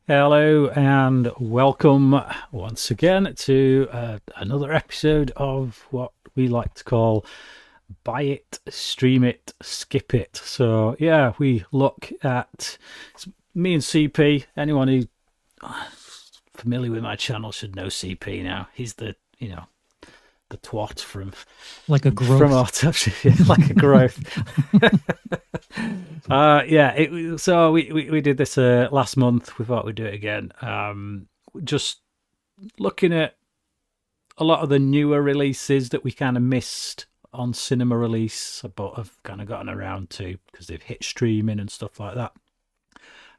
Hello and welcome once again to another episode of what we like to call Buy It, Stream It, Skip It. So, yeah, we look at it's me and CP. Anyone who's familiar with my channel should know CP now. He's the twat from like a from growth. Autopsy, like a growth. So we did this last month. We thought we'd do it again. Just looking at a lot of the newer releases that we kind of missed on cinema release, but have kind of gotten around to because they've hit streaming and stuff like that.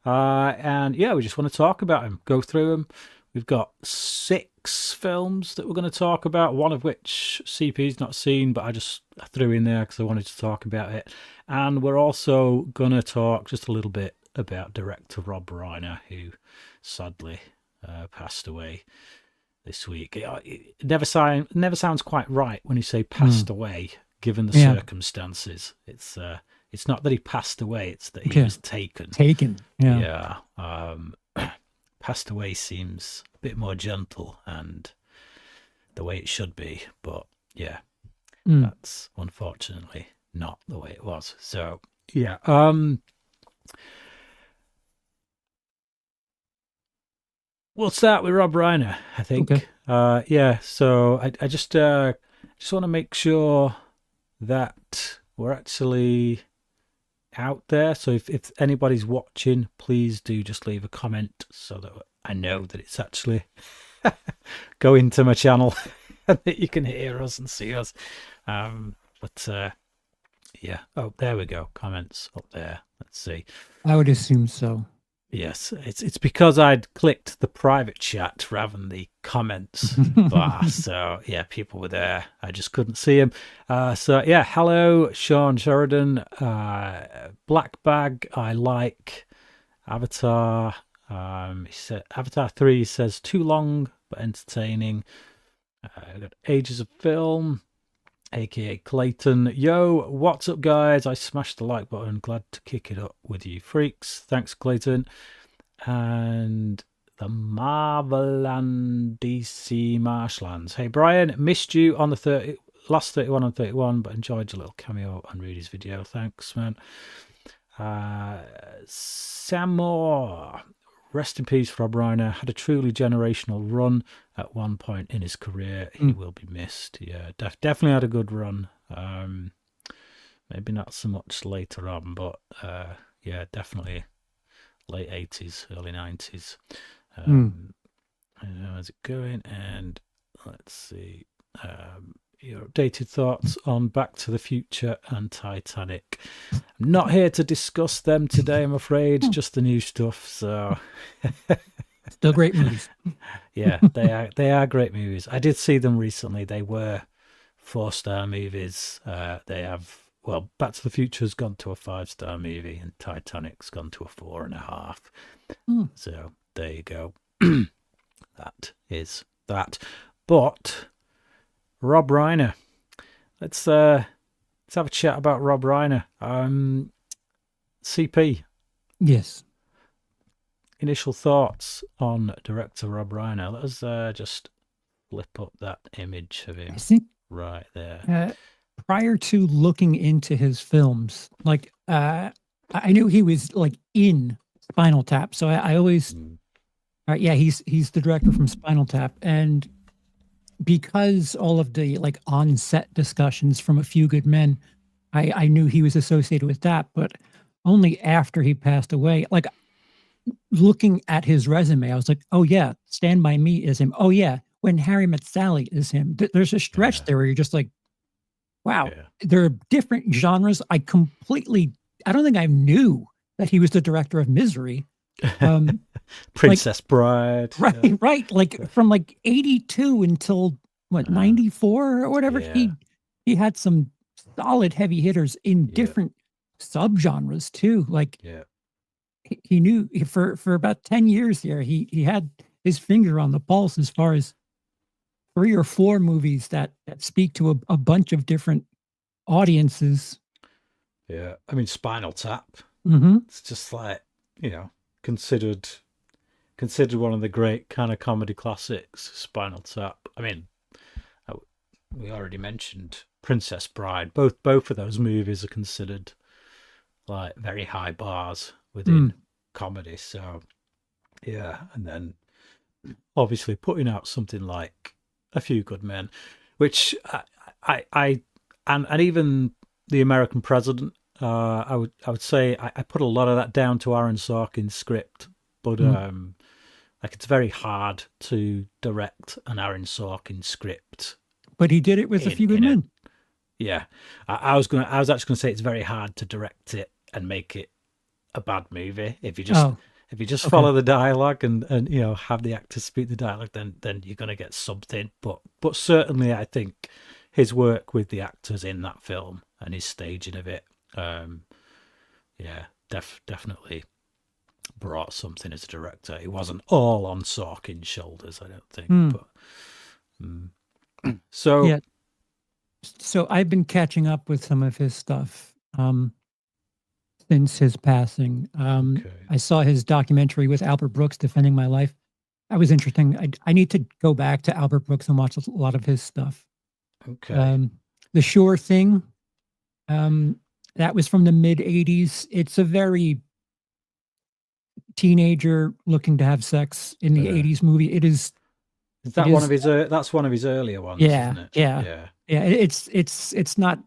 And yeah, we just want to talk about them, go through them. We've got 6 films that we're going to talk about, one of which CP's not seen, but I just threw in there because I wanted to talk about it. And we're also going to talk just a little bit about director Rob Reiner, who sadly passed away this week. It never sounds quite right when you say passed away, given the circumstances. It's not that he passed away; it's that he was taken. Yeah. Passed away seems a bit more gentle and the way it should be, but yeah, that's unfortunately not the way it was. So yeah, we'll start with Rob Reiner, I think. Okay. Yeah, so I just want to make sure that we're actually out there. So if anybody's watching, please do just leave a comment so that I know that it's actually going to my channel and that you can hear us and see us. Yeah. Oh, there we go. Comments up there. Let's see. I would assume so. Yes, it's because I'd clicked the private chat rather than the comments bar. So yeah, people were there. I just couldn't see them. So yeah, hello, Sean Sheridan. Black Bag. I like Avatar. He said Avatar 3 says too long but entertaining. Got Ages of Film, aka Clayton. Yo, what's up, guys? I smashed the like button. Glad to kick it up with you freaks. Thanks, Clayton. And the Marveland DC Marshlands. Hey, Brian, missed you on the last 31 and 31, but enjoyed your little cameo on Rudy's video. Thanks, man. Sam Moore. Rest in peace, Rob Reiner. Had a truly generational run at one point in his career. He will be missed. Yeah, definitely had a good run. Maybe not so much later on, but yeah, definitely late 80s, early 90s. How's it going? And let's see. Your updated thoughts on Back to the Future and Titanic. I'm not here to discuss them today, I'm afraid. Just the new stuff. So, still great movies. Yeah, they are great movies. I did see them recently. They were 4-star movies. They have Back to the Future's gone to a 5-star movie, and Titanic's gone to a 4.5. So there you go. That is that. But Rob Reiner. Let's have a chat about Rob Reiner. CP. Yes. Initial thoughts on director Rob Reiner. Let us just flip up that image of him. I think right there. Prior to looking into his films, like I knew he was like in Spinal Tap, so I always, he's the director from Spinal Tap, and because all of the like on-set discussions from A Few Good Men, I knew he was associated with that, but only after he passed away. Like looking at his resume, I was like, oh yeah, Stand By Me is him. Oh yeah, When Harry Met Sally is him. There's a stretch there where you're just like, wow, there are different genres. I don't think I knew that he was the director of Misery. Princess Bride. Right. Like from like 82 until 94 or whatever. He had some solid heavy hitters in different subgenres too. Like he knew for about 10 years there, he had his finger on the pulse as far as 3 or 4 movies that speak to a bunch of different audiences. Yeah. I mean, Spinal Tap. Mm-hmm. It's just like, considered considered one of the great kind of comedy classics, Spinal Tap. I mean, we already mentioned Princess Bride. Both of those movies are considered like very high bars within comedy. So yeah, and then obviously putting out something like A Few Good Men, which I and even The American President. I would say I put a lot of that down to Aaron Sorkin's script, but like it's very hard to direct an Aaron Sorkin script. But he did it with A Few Good Men. Yeah, I was actually gonna say it's very hard to direct it and make it a bad movie if you just follow the dialogue and have the actors speak the dialogue, then you're gonna get something. But certainly I think his work with the actors in that film and his staging of it, definitely brought something as a director. It wasn't all on Sorkin's shoulders, I don't think. But so yeah. So I've been catching up with some of his stuff since his passing. I saw his documentary with Albert Brooks, Defending My Life. That was interesting. I need to go back to Albert Brooks and watch a lot of his stuff. Okay. The Sure Thing, that was from the mid 80s. It's a very teenager looking to have sex in the 80s movie. Is that one of his? That's one of his earlier ones. Yeah, isn't it? Yeah. It's not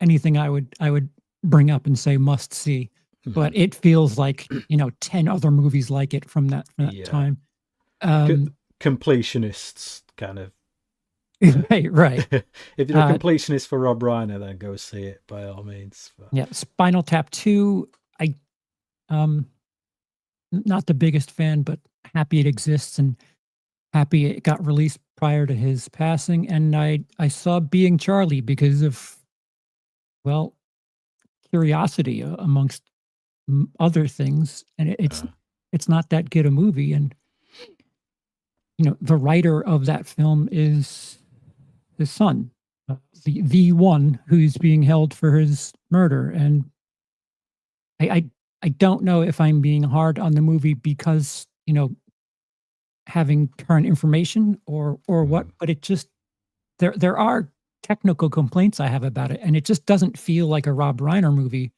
anything I would bring up and say must see, but it feels like 10 other movies like it from that time. Completionists kind of. Right. If you're a completionist for Rob Reiner, then go see it by all means. But. Yeah, Spinal Tap 2. I not the biggest fan, but happy it exists and happy it got released prior to his passing. And I saw Being Charlie because of, well, curiosity amongst other things. And it's not that good a movie. And, the writer of that film is his son, the one who's being held for his murder. And I don't know if I'm being hard on the movie because, having current information or what, but it just, there are technical complaints I have about it. And it just doesn't feel like a Rob Reiner movie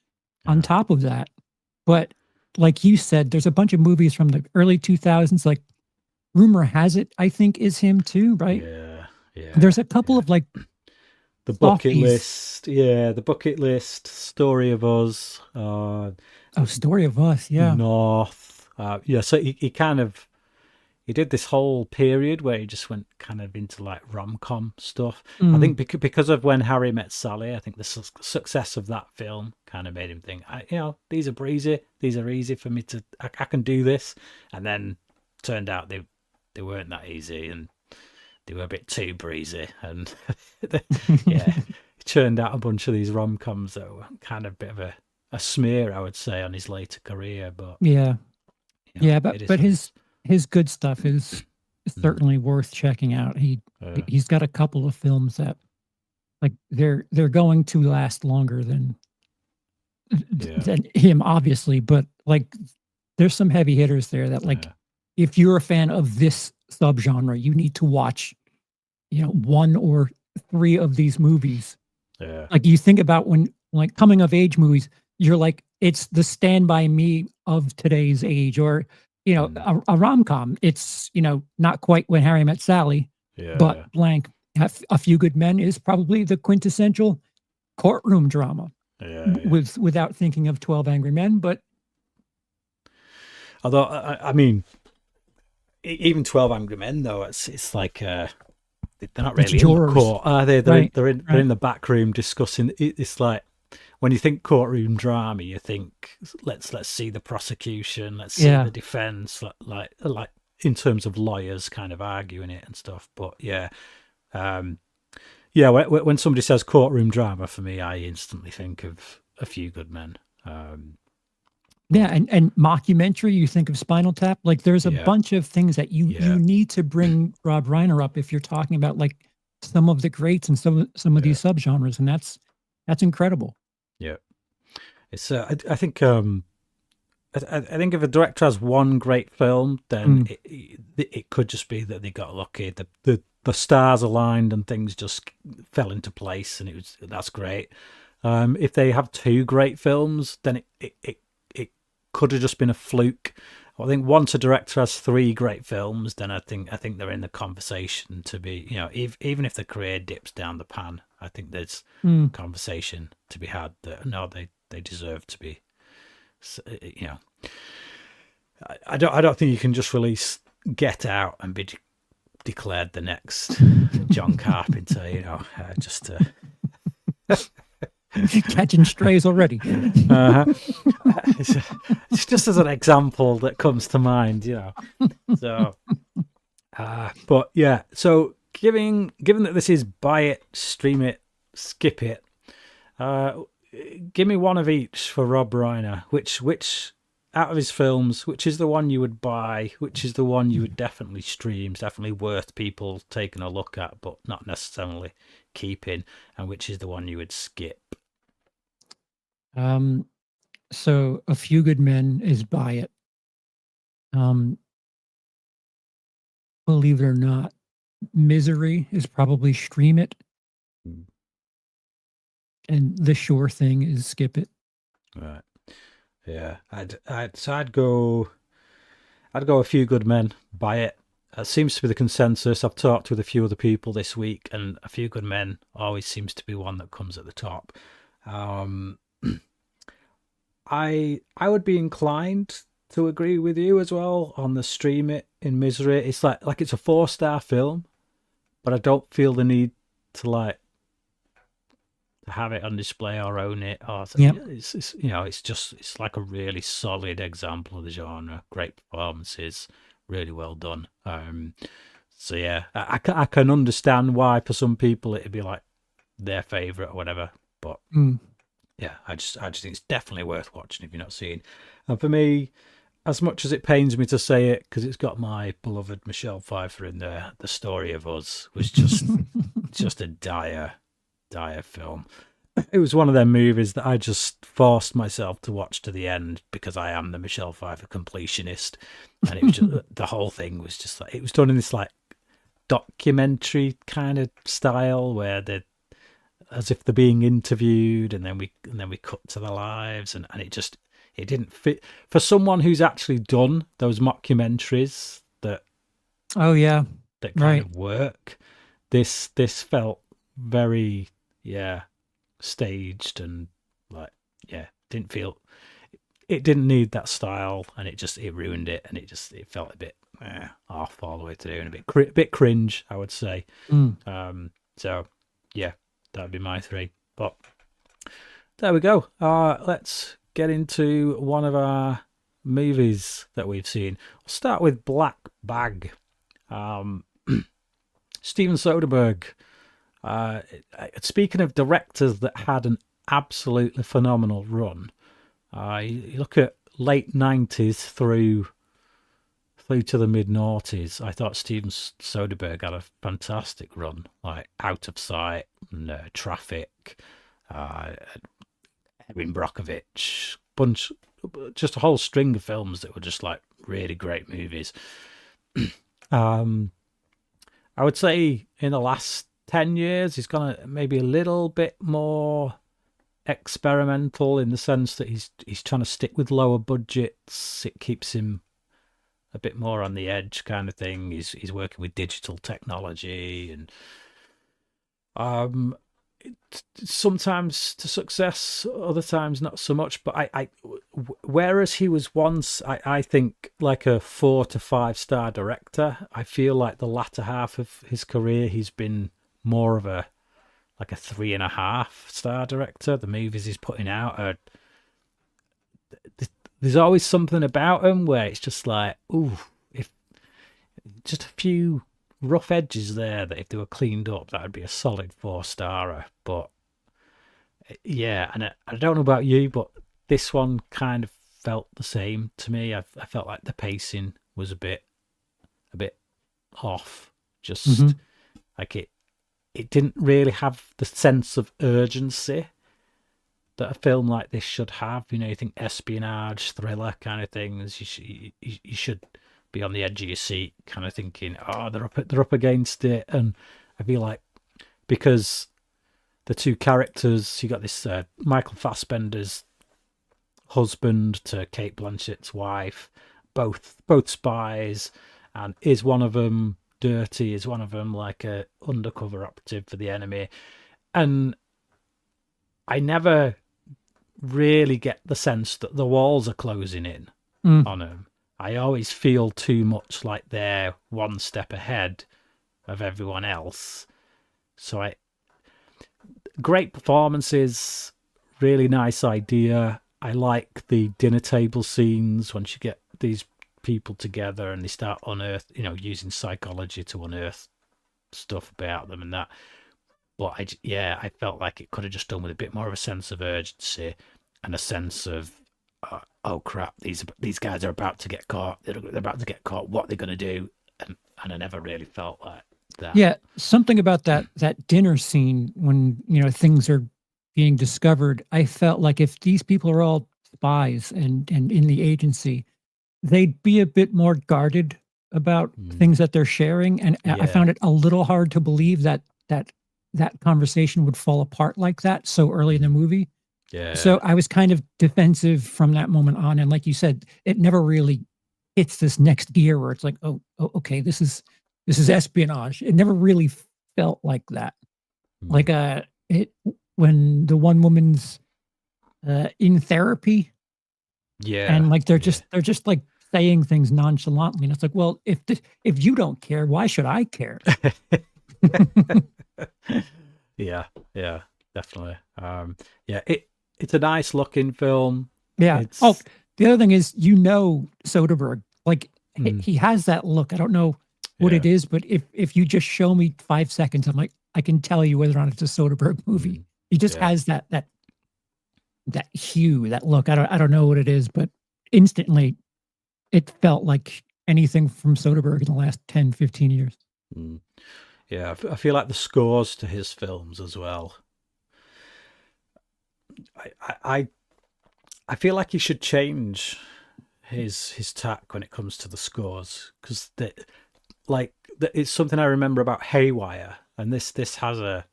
on top of that. But like you said, there's a bunch of movies from the early 2000s, like Rumor Has It, I think is him too, right? Yeah. There's a couple of like the Bucket List. Yeah, the Bucket List, Story of Us. Story of Us, yeah. North. So he did this whole period where he just went kind of into like rom-com stuff. I think because of When Harry Met Sally, I think the success of that film kind of made him think, these are breezy, these are easy for me to, I can do this. And then turned out they weren't that easy and they were a bit too breezy. And it churned out a bunch of these rom-coms that were kind of a bit of a smear, I would say, on his later career. But but his good stuff is certainly worth checking out. He's got a couple of films that like they're going to last longer than him, obviously, but like there's some heavy hitters there that like if you're a fan of this subgenre, you need to watch one or three of these movies. Like you think about when like coming of age movies, you're like it's the Stand By Me of today's age, or a rom-com. It's not quite When Harry Met Sally, but blank. A Few Good Men is probably the quintessential courtroom drama. Without thinking of 12 Angry Men, but although I mean, even 12 Angry Men though, it's like they're not really in the court, are they? They're in the back room discussing. It's like when you think courtroom drama, you think let's see the prosecution, let's see the defense, like in terms of lawyers kind of arguing it and stuff. But when somebody says courtroom drama, for me, I instantly think of A Few Good Men. And mockumentary, you think of Spinal Tap. Like there's a bunch of things that you need to bring Rob Reiner up if you're talking about like some of the greats and some of these subgenres, and that's incredible. Yeah, it's I think I think if a director has one great film, then it could just be that they got lucky. The stars aligned and things just fell into place, and that's great. If they have two great films, then it could have just been a fluke. I think once a director has three great films, then I think they're in the conversation to be, even if the career dips down the pan, I think there's conversation to be had that no, they deserve to be. I don't think you can just release Get Out and be declared the next John Carpenter, just to catching strays already. It's just as an example that comes to mind, So, but yeah. So, given that this is buy it, stream it, skip it, give me one of each for Rob Reiner. Which out of his films, which is the one you would buy? Which is the one you would definitely stream? It's definitely worth people taking a look at, but not necessarily keeping. And which is the one you would skip? So A Few Good Men is buy it. Believe it or not, Misery is probably stream it. And The Sure Thing is skip it. Right. Yeah. I'd go A Few Good Men, buy it. It seems to be the consensus. I've talked with a few other people this week, and A Few Good Men always seems to be one that comes at the top. I would be inclined to agree with you as well on the stream it in Misery. It's like it's a 4-star film, but I don't feel the need to have it on display or own it. Or it's like a really solid example of the genre. Great performances, really well done. So yeah, I can understand why for some people it'd be like their favorite or whatever, but. Yeah, I just think it's definitely worth watching if you're not seen. And for me, as much as it pains me to say it, because it's got my beloved Michelle Pfeiffer in there, The Story of Us was just a dire film. It was one of them movies that I just forced myself to watch to the end because I am the Michelle Pfeiffer completionist, and it was just, the whole thing was just like, it was done in this like documentary kind of style where they're as if they're being interviewed, and then we cut to their lives, and it didn't fit for someone who's actually done those mockumentaries that kind of work. This felt very staged, and didn't feel, it didn't need that style, and it ruined it, and it felt a bit off all the way through, and a bit cringe, I would say. So yeah, that'd be my 3. But there we go. Let's get into one of our movies that we've seen. We'll start with Black Bag. Steven Soderbergh. Speaking of directors that had an absolutely phenomenal run, you look at late 90s through to the mid noughties. I thought Steven Soderbergh had a fantastic run, like Out of Sight and Traffic, Erin Brockovich, just a whole string of films that were just like really great movies. I would say in the last 10 years, he's gone maybe a little bit more experimental in the sense that he's trying to stick with lower budgets. It keeps him a bit more on the edge kind of thing. He's working with digital technology, and sometimes to success, other times not so much. But whereas he was once, I think, like a 4 to 5 star director, I feel like the latter half of his career he's been more of a 3.5 star director. The movies he's putting out are, there's always something about him where it's just like, ooh, if just a few rough edges there, that if they were cleaned up, that would be a solid 4-starer. But yeah, and I don't know about you, but this one kind of felt the same to me. I felt like the pacing was a bit off. Just like it didn't really have the sense of urgency that a film like this should have. You know, you think espionage, thriller kind of things. You should be on the edge of your seat, kind of thinking, oh, they're up against it. And I feel like because the two characters, you got this Michael Fassbender's husband to Kate Blanchett's wife, both spies, and is one of them dirty? Is one of them like a undercover operative for the enemy? And I never really get the sense that the walls are closing in on them. I always feel too much like they're one step ahead of everyone else. So great performances, really nice idea. I like the dinner table scenes once you get these people together and they start using psychology to unearth stuff about them and that. But I felt like it could have just done with a bit more of a sense of urgency and a sense of, oh crap, these guys are about to get caught. They're about to get caught. What they're going to do, and I never really felt like that. Yeah, something about that dinner scene when things are being discovered. I felt like if these people are all spies and in the agency, they'd be a bit more guarded about things that they're sharing. And I found it a little hard to believe that conversation would fall apart like that so early in the movie. Yeah. So I was kind of defensive from that moment on. And like you said, it never really hits this next gear where it's like, oh okay, this is espionage. It never really felt like that. Like when the one woman's in therapy. Yeah. And like they're just like saying things nonchalantly. And it's like, well, if you don't care, why should I care? Yeah, definitely. It's a nice looking film. Yeah. The other thing is, Soderbergh, like he has that look. I don't know what it is, but if you just show me 5 seconds, I'm like, I can tell you whether or not it's a Soderbergh movie. He just has that hue, that look. I don't know what it is, but instantly it felt like anything from Soderbergh in the last 10, 15 years. Yeah, I feel like the scores to his films as well. I feel like he should change his tack when it comes to the scores, because it's something I remember about Haywire, and this has a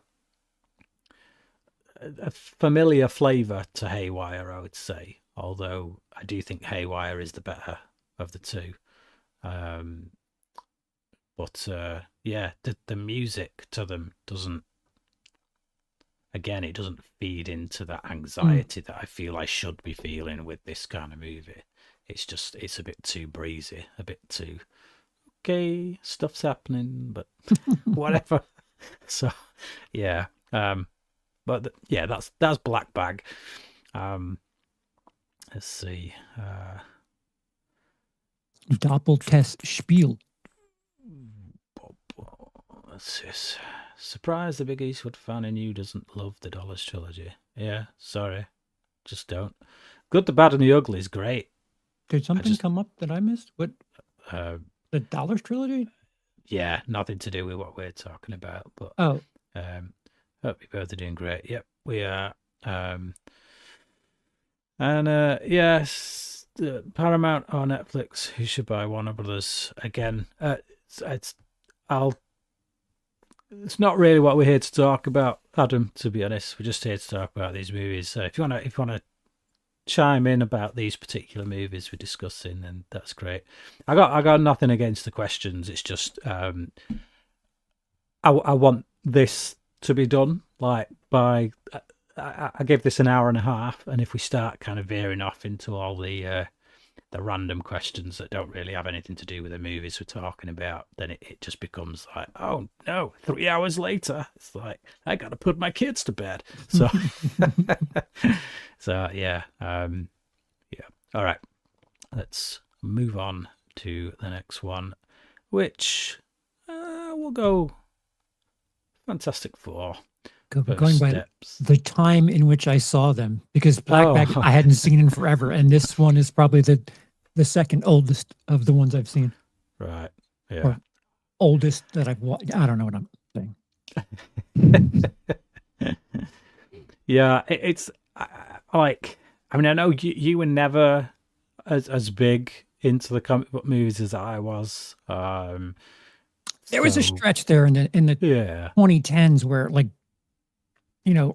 familiar flavour to Haywire, I would say. Although I do think Haywire is the better of the two. But the music to them doesn't feed into that anxiety that I feel I should be feeling with this kind of movie. It's a bit too breezy, a bit too, okay, stuff's happening, but whatever. So, yeah. That's Black Bag. Let's see. Doppeltest Spiel. What's this? Surprised the Big Eastwood fan in you doesn't love the Dollars trilogy. Yeah, sorry. Just don't. Good, the Bad, and the Ugly is great. Did something come up that I missed? What? The Dollars trilogy? Yeah, nothing to do with what we're talking about. But hope you both are doing great. Yep, we are. Yes, Paramount or Netflix. You should buy Warner Brothers again. It's not really what we're here to talk about, Adam. To be honest, we're just here to talk about these movies. So if you wanna chime in about these particular movies we're discussing, then that's great. I got nothing against the questions. It's just I want this to be done like by. I give this an hour and a half, and if we start kind of veering off into all the random questions that don't really have anything to do with the movies we're talking about, then it just becomes like, oh no, 3 hours later, it's like, I gotta put my kids to bed. So, yeah. All right, let's move on to the next one, which we'll go Fantastic Four. Going by the time in which I saw them, because Black Bag I hadn't seen in forever, and this one is probably the second oldest of the ones I've seen. Right. Yeah. Or oldest that I've watched. I don't know what I'm saying. Yeah, it's like, I mean, I know you were never as big into the comic book movies as I was. There was a So stretch there in the yeah. 2010s where like,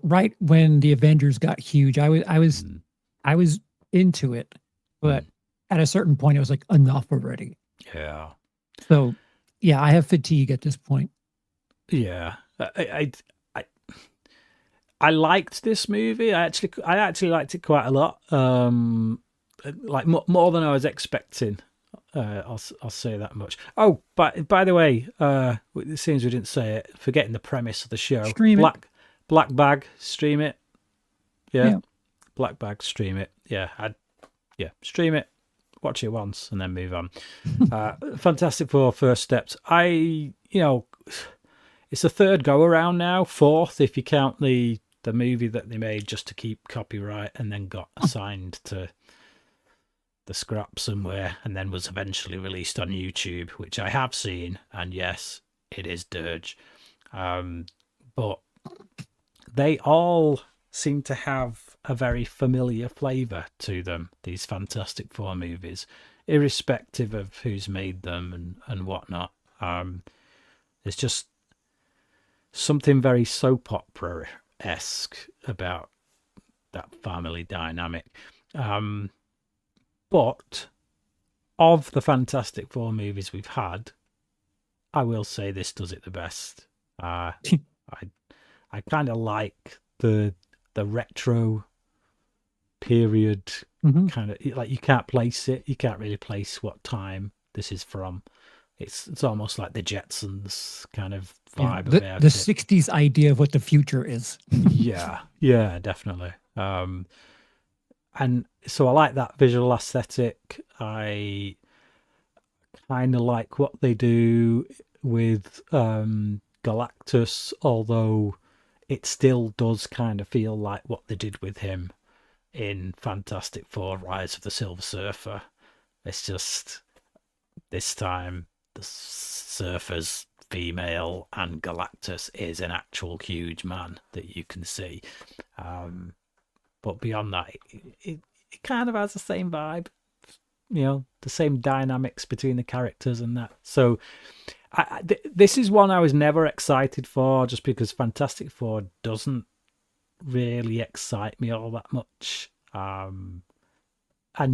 right when the Avengers got huge, Mm, I was into it, but mm, at a certain point, I was like, enough already. yeah. So, yeah, I have fatigue at this point. Yeah. I I liked this movie. I actually liked it quite a lot. Like more than I was expecting. I'll say that much. Oh, by the way, it seems we didn't say it. Forgetting the premise of the show. Stream it. Black Bag, stream it. Yeah, Yeah. Black Bag, stream it. Yeah, stream it. Watch it once and then move on. Fantastic Four First Steps. It's the third go around now, fourth if you count the movie that they made just to keep copyright and then got assigned to the scrap somewhere and then was eventually released on YouTube, which I have seen, and yes, it is dirge. But they all seem to have a very familiar flavour to them, these Fantastic Four movies, irrespective of who's made them and whatnot. There's just something very soap opera-esque about that family dynamic. But of the Fantastic Four movies we've had, I will say this does it the best. I I kind of like the retro period Mhm. kind of, like, you can't place it. You can't really place what time this is from. It's almost like the Jetsons kind of Yeah. vibe The about the it. 60s idea of what the future is. Yeah, definitely. And so I like that visual aesthetic. I kind of like what they do with Galactus, although it still does kind of feel like what they did with him in Fantastic Four: Rise of the Silver Surfer. It's just this time the Surfer's female and Galactus is an actual huge man that you can see. But beyond that, it kind of has the same vibe, the same dynamics between the characters and that. So this is one I was never excited for, just because Fantastic Four doesn't really excite me all that much. And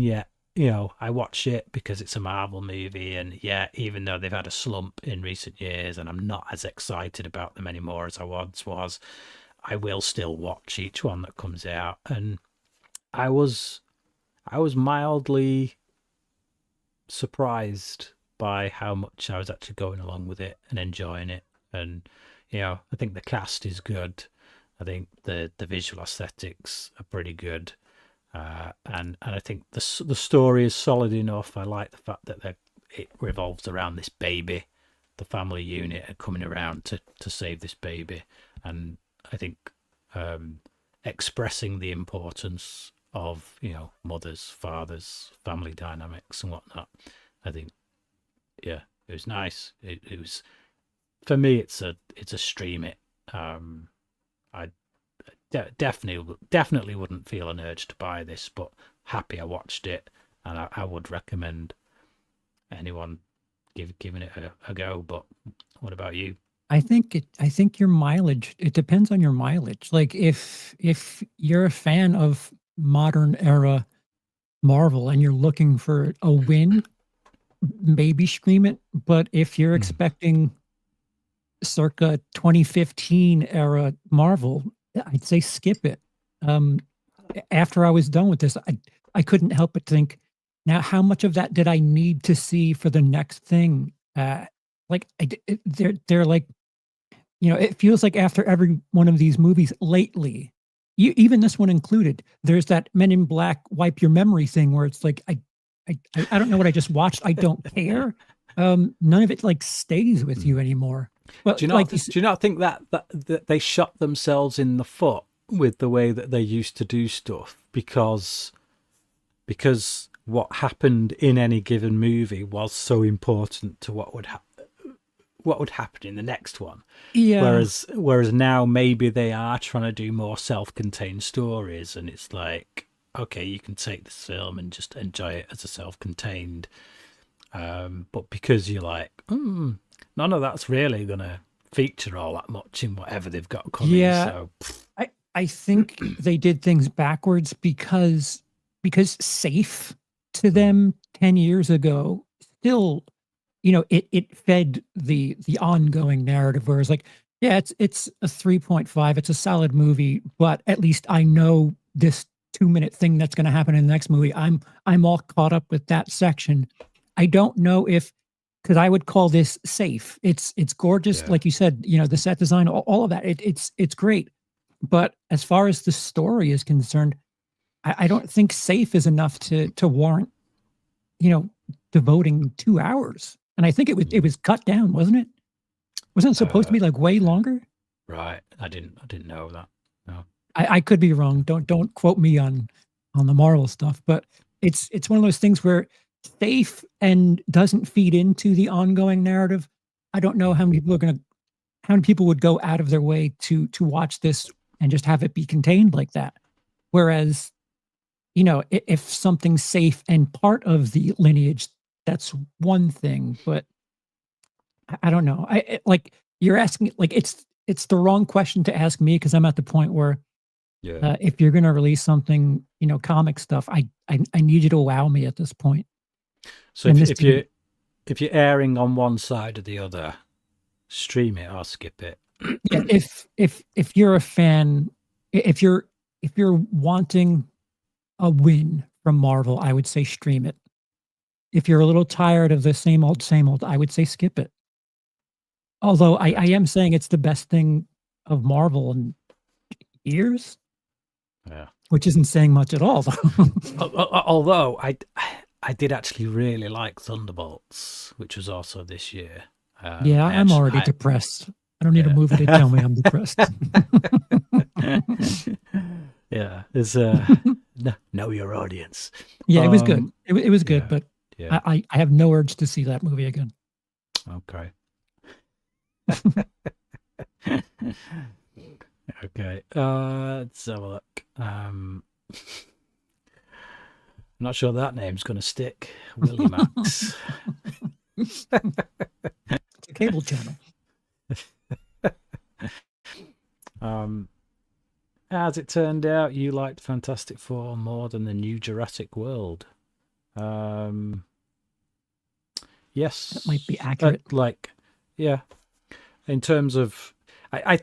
yet, I watch it because it's a Marvel movie, and yeah, even though they've had a slump in recent years and I'm not as excited about them anymore as I once was, I will still watch each one that comes out. And I was mildly surprised by how much I was actually going along with it and enjoying it. And I think the cast is good. I think the visual aesthetics are pretty good. And I think the story is solid enough. I like the fact that it revolves around this baby. The family unit are coming around to save this baby, and I think expressing the importance of mothers, fathers, family dynamics and whatnot. I think yeah, it was nice. It was, for me. It's a stream it. I definitely wouldn't feel an urge to buy this, but happy I watched it, and I would recommend anyone giving it a go. But what about you? I think your mileage, it depends on your mileage. Like if you're a fan of modern era Marvel and you're looking for a win, maybe stream it. But if you're Mm. expecting circa 2015 era Marvel, I'd say skip it. Um, After I was done with this, I couldn't help but think, now how much of that did I need to see for the next thing? Like they're like, it feels like after every one of these movies lately, even this one included, there's that Men in Black wipe your memory thing where it's like I don't know what I just watched. I don't care. None of it like stays with Mm. you anymore. Well, Do you not like do you not think that they shot themselves in the foot with the way that they used to do stuff, because what happened in any given movie was so important to what would happen in the next one. Yeah. Whereas now maybe they are trying to do more self-contained stories, and it's like, okay, you can take this film and just enjoy it as a self-contained. But because you're like, none of that's really gonna feature all that much in whatever they've got coming. Yeah. So I think they did things backwards because safe to them 10 years ago still, it fed the ongoing narrative, whereas like, yeah, it's a 3.5, it's a solid movie, but at least I know this 2-minute thing that's going to happen in the next movie. I'm all caught up with that section. I don't know if, because I would call this safe. It's gorgeous, yeah, like you said, the set design, all of that. It's great. But as far as the story is concerned, I don't think safe is enough to warrant, you know, devoting 2 hours. And I think it was cut down, wasn't it? Wasn't it supposed to be like way longer? right. I didn't know that. No. I could be wrong. Don't quote me on the Marvel stuff, but it's one of those things where safe and doesn't feed into the ongoing narrative. I don't know how many people would go out of their way to watch this and just have it be contained like that. Whereas, if something's safe and part of the lineage, that's one thing. But I don't know. Like you're asking, like it's the wrong question to ask me because I'm at the point where Yeah. if you're going to release something, comic stuff, I need you to wow me at this point. So And if you're airing on one side or the other, stream it or skip it. yeah, if you're a fan, if you're wanting a win from Marvel, I would say stream it. If you're a little tired of the same old, I would say skip it. Although I am saying it's the best thing of Marvel in years, Yeah. which isn't saying much at all. Though. Although I did actually really like Thunderbolts, which was also this year. Yeah, I'm already depressed. I don't need a Yeah. movie to tell me I'm depressed. Yeah, there's know your audience. Yeah, it was good. It was good, Yeah, but yeah. I have no urge to see that movie again. Okay. Okay. Let's have a look. I'm not sure that name's going to stick. Willie Max. It's a cable channel. As it turned out, you liked Fantastic Four more than the new Jurassic World. Yes, That might be accurate. Yeah. In terms of, I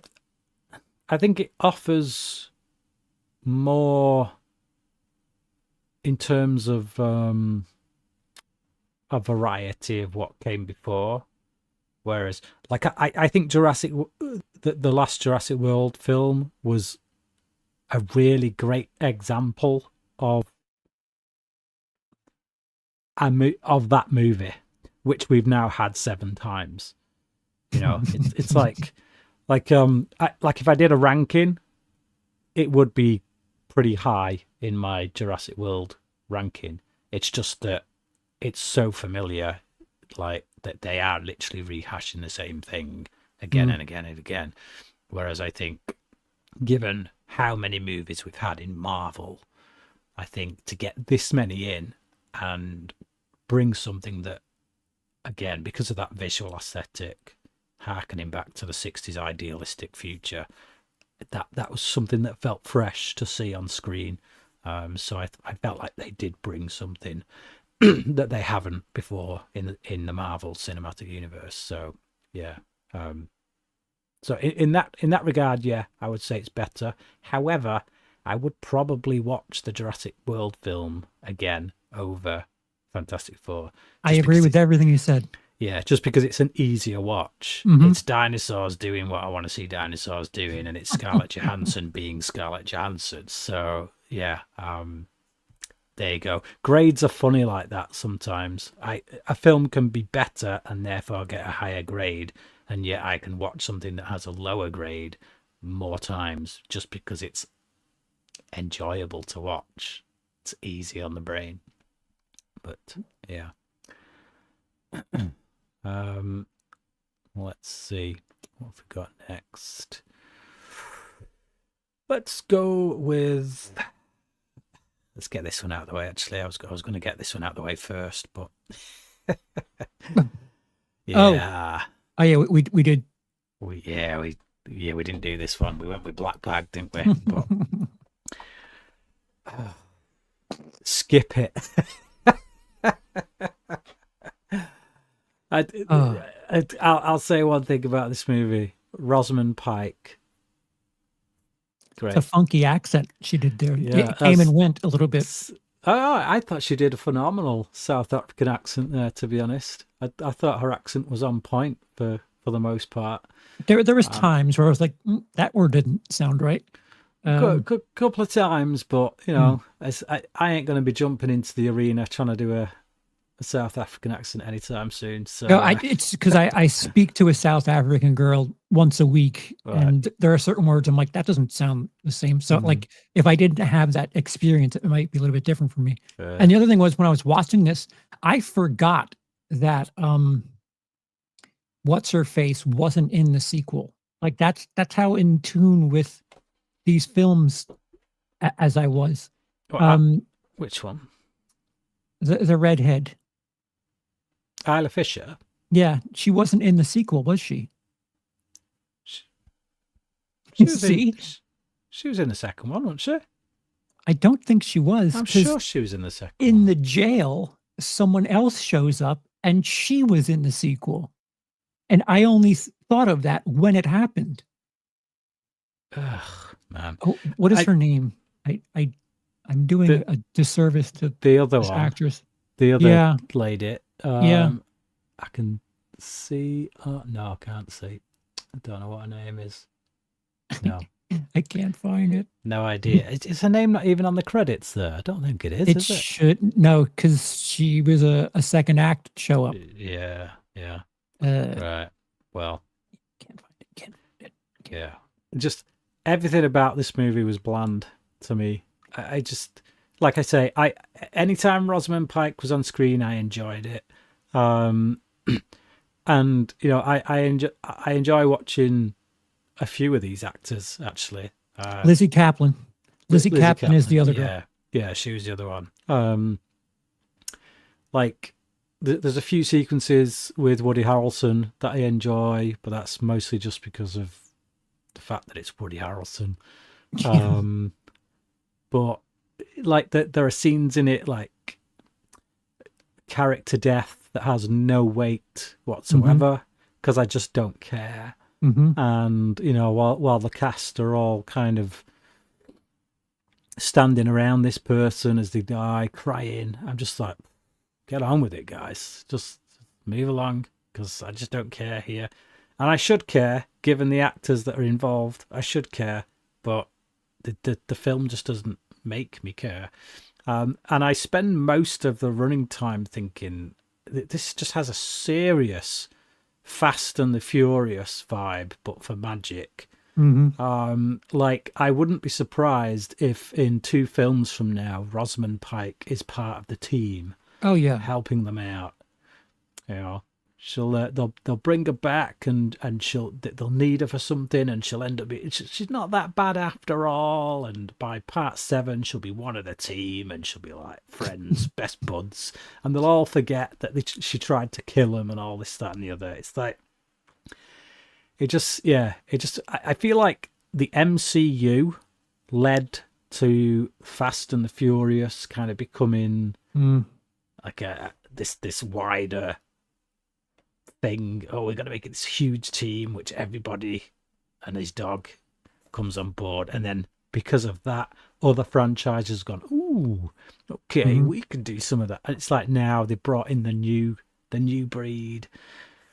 think it offers more in terms of a variety of what came before. Whereas, like, I think the last Jurassic World film was a really great example of of that movie, which we've now had 7 times. It's like if I did a ranking, it would be pretty high in my Jurassic World ranking. It's just that it's so familiar, like that they are literally rehashing the same thing again and again and again. Whereas I think, given how many movies we've had in Marvel, I think to get this many in and bring something that, again, because of that visual aesthetic, harkening back to the 60s idealistic future, that was something that felt fresh to see on screen. So I felt like they did bring something that they haven't before in the Marvel Cinematic Universe. So yeah. So in that regard, yeah, I would say it's better. However, I would probably watch the Jurassic World film again over Fantastic Four. I agree with everything you said. Yeah, just because it's an easier watch. Mm-hmm. It's dinosaurs doing what I want to see dinosaurs doing, and it's Scarlett Johansson being Scarlett Johansson. So yeah, there you go. Grades are funny like that sometimes. A film can be better and therefore get a higher grade, and yet I can watch something that has a lower grade more times just because it's enjoyable to watch. It's easy on the brain. But yeah. Let's see what have we got next. Let's go with. Let's get this one out of the way. Actually, I was going to get this one out of the way first, but yeah. Oh yeah, we did. We didn't do this one. We went with Black Bag, didn't we? But skip it. I'll say one thing about this movie. Rosamund Pike. Great. It's a funky accent she did there. Yeah, it came and went a little bit. Oh, I thought she did a phenomenal South African accent there, to be honest. I thought her accent was on point for the most part. There was times where I was like, that word didn't sound right. Couple of times, but you know, I ain't going to be jumping into the arena trying to do a South African accent anytime soon. So no, it's because I speak to a South African girl once a week, right. And there are certain words I'm like, that doesn't sound the same. So like, if I didn't have that experience, it might be a little bit different for me. And the other thing was, when I was watching this, I forgot that what's her face wasn't in the sequel. Like that's how in tune with these films as I was. Which one? The redhead. Isla Fisher. Yeah, she wasn't in the sequel, was she? She was in the second one, wasn't she? I don't think she was. I'm sure she was in the second one. In the jail, someone else shows up, and she was in the sequel. And I only thought of that when it happened. Ugh, man. Oh, what is her name? I'm doing a disservice to the other this one. Actress. The other lady. Yeah. I can see. No, I can't see. I don't know what her name is. No. I can't find it. No idea. Is her name not even on the credits there? I don't think it is. It should. No, because she was a second act show up. Yeah. Right. Well. Can't find it. Yeah. Just everything about this movie was bland to me. I just, like I say, anytime Rosamund Pike was on screen, I enjoyed it. And you know, I enjoy watching a few of these actors actually. Lizzie Kaplan. Lizzie Kaplan is the other girl. Yeah, she was the other one. Like there's a few sequences with Woody Harrelson that I enjoy, but that's mostly just because of the fact that it's Woody Harrelson. But like there are scenes in it like character death that has no weight whatsoever because I just don't care. And you know, while the cast are all kind of standing around this person as they die crying, I'm just like, get on with it, guys. Just move along, because I just don't care here. And I should care, given the actors that are involved. I should care, but the film just doesn't make me care. And I spend most of the running time thinking that this just has a serious Fast and the Furious vibe, but for magic. Like, I wouldn't be surprised if in 2 films from now, Rosamund Pike is part of the team. Oh yeah, helping them out. You know, she'll they'll bring her back and they'll need her for something, and she'll end up she's not that bad after all. And by part 7, she'll be one of the team, and she'll be like friends, best buds, and they'll all forget that she tried to kill him and all this, that, and the other. It's like I feel like the MCU led to Fast and the Furious kind of becoming like this wider thing. Oh, we're going to make it this huge team, which everybody and his dog comes on board. And then because of that, other franchises gone, ooh, okay, we can do some of that. And it's like now they brought in the new breed.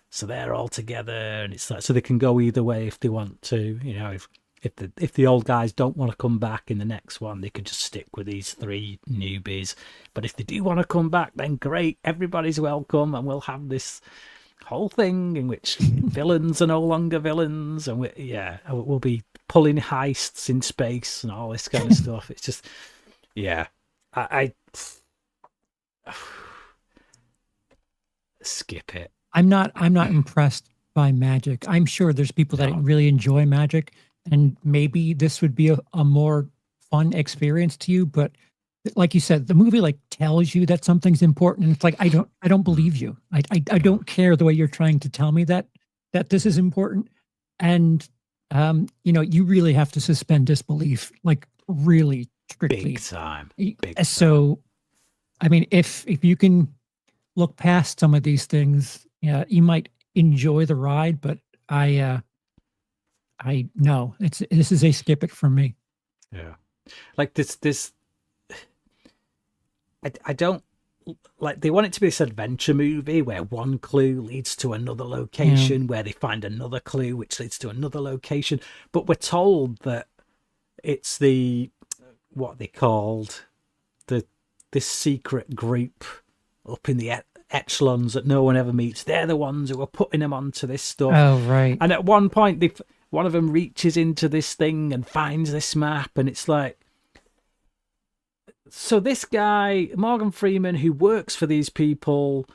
So they're all together, and it's like, so they can go either way if they want to. You know, if the old guys don't want to come back in the next one, they could just stick with these 3 newbies. But if they do want to come back, then great, everybody's welcome, and we'll have this whole thing in which villains are no longer villains, and we'll be pulling heists in space and all this kind of stuff. It's just, I skip it. I'm not impressed by magic. I'm sure there's people that really enjoy magic, and maybe this would be a more fun experience to you. But like you said, the movie like tells you that something's important, and it's like I don't believe you. I don't care the way you're trying to tell me that this is important, and you really have to suspend disbelief, like really strictly. Big time. So, I mean, if you can look past some of these things, yeah, you might enjoy the ride. But I know this is a skip it for me. Yeah, like this. I don't like. They want it to be this adventure movie where one clue leads to another location, where they find another clue which leads to another location. But we're told that it's what they called this secret group up in the echelons that no one ever meets. They're the ones who are putting them onto this stuff. Oh, right. And at one point, one of them reaches into this thing and finds this map, and it's like, so this guy, Morgan Freeman, who works for these people,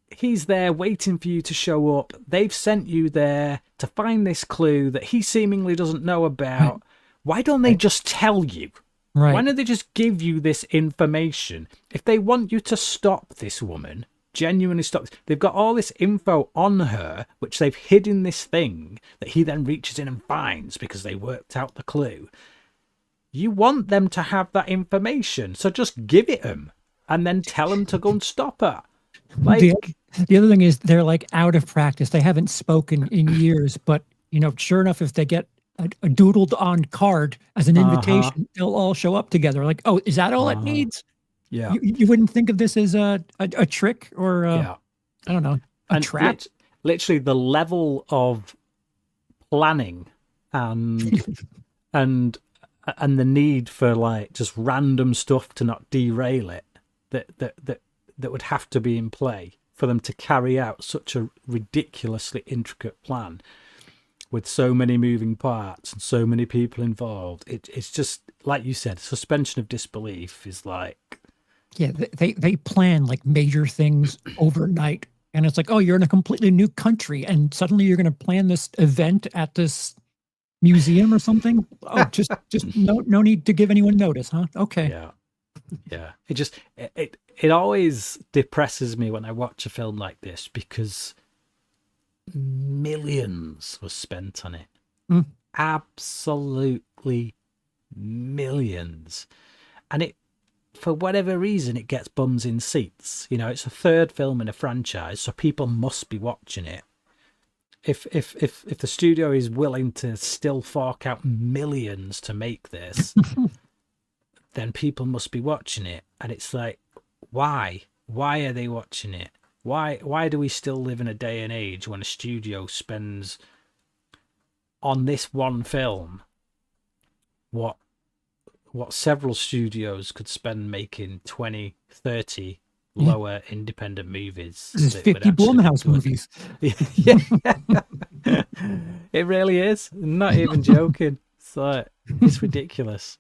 he's there waiting for you to show up. They've sent you there to find this clue that he seemingly doesn't know about. Right. Why don't they just tell you? Right. Why don't they just give you this information? If they want you to stop this woman, genuinely stop, they've got all this info on her, which they've hidden this thing that he then reaches in and finds because they worked out the clue. You want them to have that information, so just give it them and then tell them to go and stop her. Like, the other thing is they're like out of practice. They haven't spoken in years, but sure enough, if they get a doodled on card as an invitation, they'll all show up together. Like, oh, is that all it needs? Yeah. You wouldn't think of this as a trick or I don't know, a trap. Literally the level of planning and the need for like just random stuff to not derail it that would have to be in play for them to carry out such a ridiculously intricate plan with so many moving parts and so many people involved. It's just, like you said, suspension of disbelief is like... Yeah, they plan like major things overnight. And it's like, oh, you're in a completely new country and suddenly you're going to plan this event at this museum or something? Oh, just no need to give anyone notice, huh? Okay. Yeah. It always depresses me when I watch a film like this because millions was spent on it. Absolutely millions. And it, for whatever reason, it gets bums in seats. It's a third film in a franchise, so people must be watching it. If the studio is willing to still fork out millions to make this, then people must be watching it. And it's like, why? Why are they watching it? Why do we still live in a day and age when a studio spends on this one film what several studios could spend making 20, 30 lower independent movies? There's 50 Blumhouse movies. Yeah. It really is. I'm not even joking. It's ridiculous.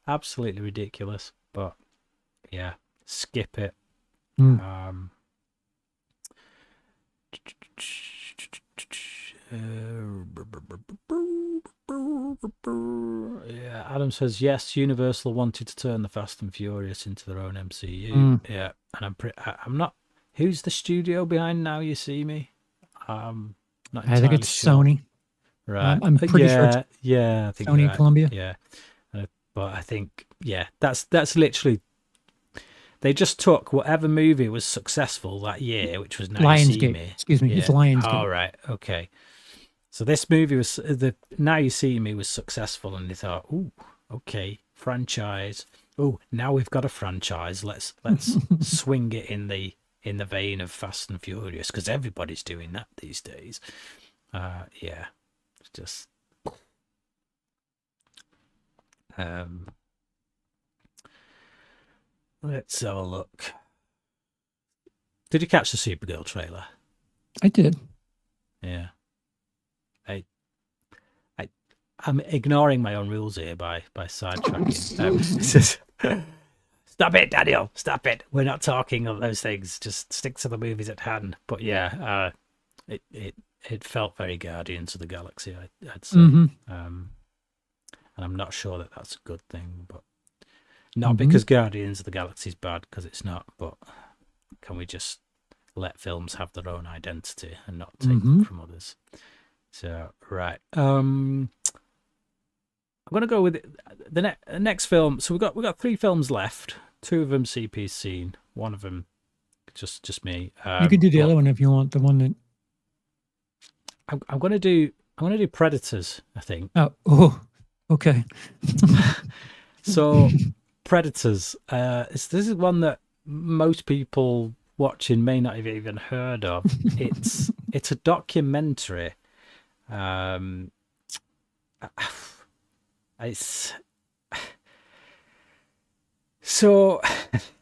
Absolutely ridiculous. But yeah, skip it. Yeah, Adam says yes. Universal wanted to turn the Fast and Furious into their own MCU. Yeah, and I'm not. Who's the studio behind Now You See Me? Not I think it's sure. Sony. Right. I'm pretty sure. It's I think Sony right. Columbia. Yeah, but I think that's literally. They just took whatever movie was successful that year, which was Now You See Me. Excuse me, it's Lionsgate. Oh, right, okay. So this movie was Now You See Me was successful, and they thought, "Ooh, okay, franchise. Oh, now we've got a franchise. Let's swing it in the vein of Fast and Furious because everybody's doing that these days." It's just. Let's have a look. Did you catch the Supergirl trailer? I did. Yeah. I'm ignoring my own rules here by sidetracking. Stop it, Daniel. Stop it. We're not talking of those things. Just stick to the movies at hand. But yeah, it felt very Guardians of the Galaxy, I'd say. Mm-hmm. And I'm not sure that that's a good thing, but not Mm-hmm. because Guardians of the Galaxy is bad, because it's not, but can we just let films have their own identity and not take them from others? So, right. I'm going to go with the next film. So we got 3 films left. 2 of them CP's seen. 1 of them just me. You could do the other one if you want. The one that I'm going to do Predators, I think. Oh, okay. So Predators. This is one that most people watching may not have even heard of. It's a documentary. It's so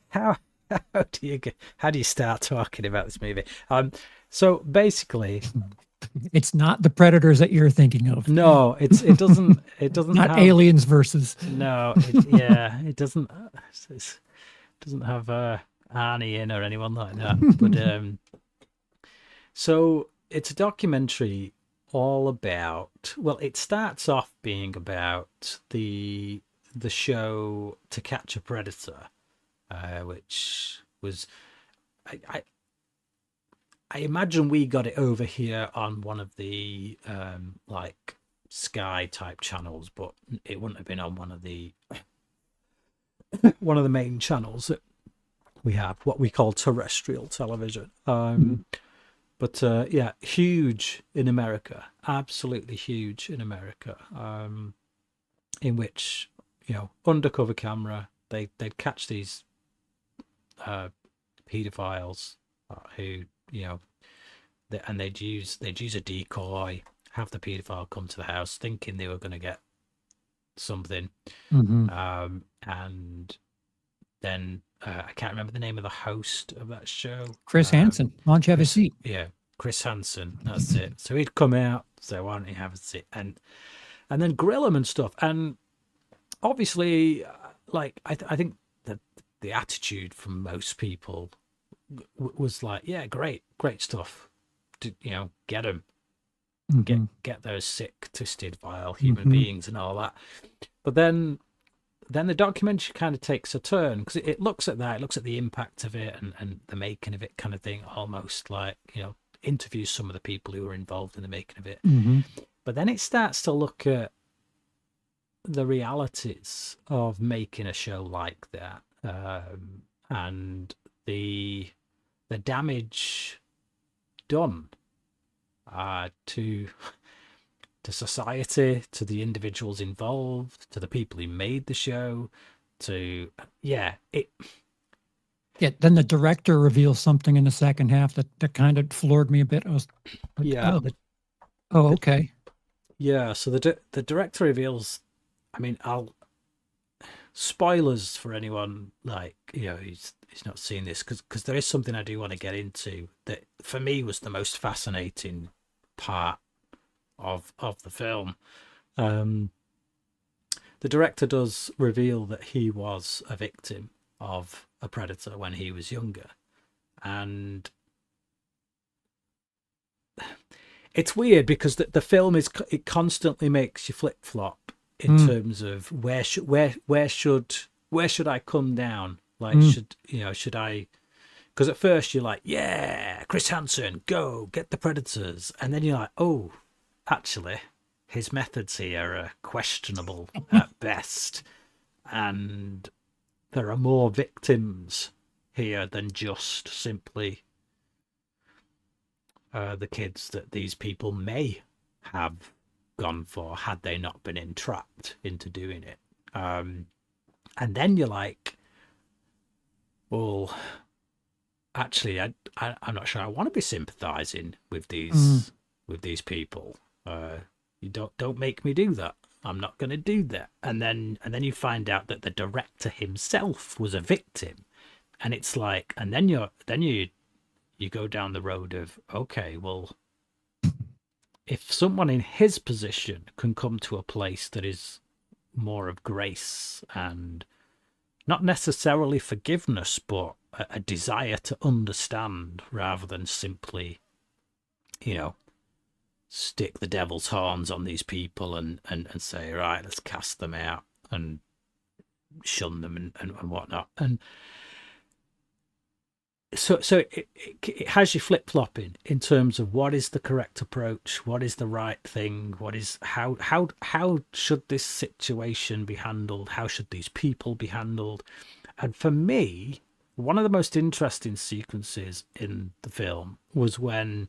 how do you start talking about this movie? So basically, it's not the Predators that you're thinking of. No, it doesn't not have, Aliens versus. No, it doesn't. It doesn't have Arnie in or anyone like that. But so it's a documentary all about. Well, it starts off being about the show To Catch a Predator, which was I imagine we got it over here on one of the like Sky type channels, but it wouldn't have been on one of the main channels that we have, what we call terrestrial television. But yeah, huge in America, absolutely huge in America. In which, undercover camera, they'd catch these pedophiles who, and they'd use a decoy, have the paedophile come to the house thinking they were going to get something, and then I can't remember the name of the host of that show. Chris Hansen. Why don't you have a seat? Yeah, Chris Hansen. That's it. So he'd come out. So why don't you have a seat? And then grill him and stuff. And obviously, like I think that the attitude from most people was like, yeah, great stuff. Get them, get those sick, twisted, vile human beings and all that. But then the documentary kind of takes a turn because it looks at that, it looks at the impact of it and the making of it, kind of thing, almost like, interviews some of the people who were involved in the making of it. But then it starts to look at the realities of making a show like that, and the damage done to society, to the individuals involved, to the people who made the show, then the director reveals something in the second half that kind of floored me a bit. I was like, okay. Yeah, so the director reveals, I mean, spoilers for anyone who's not seen this, because there is something I do want to get into that for me was the most fascinating part of the film. The director does reveal that he was a victim of a predator when he was younger, and it's weird because the film it constantly makes you flip flop in terms of where should I come down? Like, should I? Because at first you're like, yeah, Chris Hansen, go get the predators, and then you're like, oh, actually, his methods here are questionable at best, and there are more victims here than just simply the kids that these people may have gone for had they not been entrapped into doing it. And then you're like, well, actually, I'm not sure I want to be sympathizing with these people. You don't make me do that. I'm not going to do that. And then you find out that the director himself was a victim, and it's like, and then you go down the road of, okay, well, if someone in his position can come to a place that is more of grace and not necessarily forgiveness, but a desire to understand rather than simply, stick the devil's horns on these people and say, right, let's cast them out and shun them and whatnot. And so it has you flip-flopping in terms of what is the correct approach, what is the right thing, what is how should this situation be handled, how should these people be handled. And for me, one of the most interesting sequences in the film was when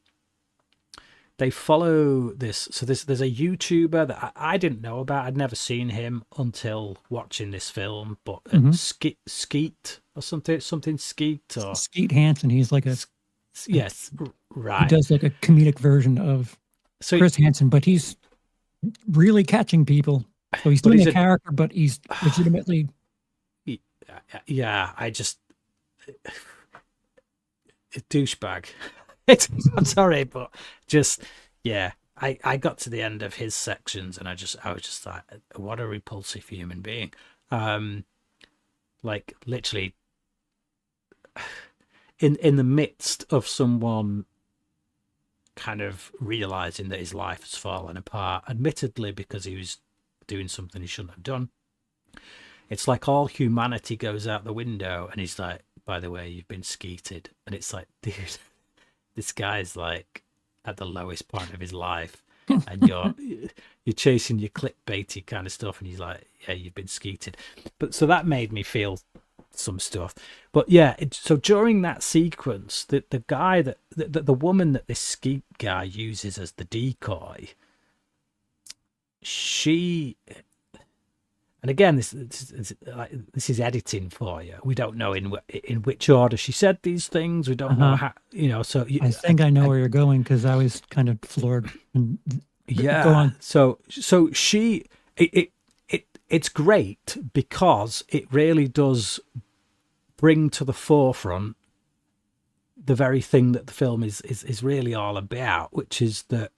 they follow this. So there's a YouTuber that I didn't know about. I'd never seen him until watching this film. But Skeet or something Skeet or Skeet Hansen. He's like a yes, right. He does like a comedic version of Chris Hansen, but he's really catching people. So he's doing a character, but he's legitimately. Yeah, I just a douchebag. I'm sorry, but just I got to the end of his sections and I was just like, what a repulsive human being. Like literally in the midst of someone kind of realizing that his life has fallen apart, admittedly because he was doing something he shouldn't have done. It's like all humanity goes out the window and he's like, by the way, you've been skeeted. And it's like, dude, this guy's like at the lowest point of his life and you're chasing your clickbaity kind of stuff. And he's like, yeah, you've been skeeted. But so that made me feel some stuff. But yeah, so during that sequence, the guy the woman that this skeet guy uses as the decoy, she... And again, this is editing for you. We don't know in which order she said these things. We don't know how, So I think I know where you're going because I was kind of floored. Yeah. Go on. So she it's great because it really does bring to the forefront the very thing that the film is really all about, which is that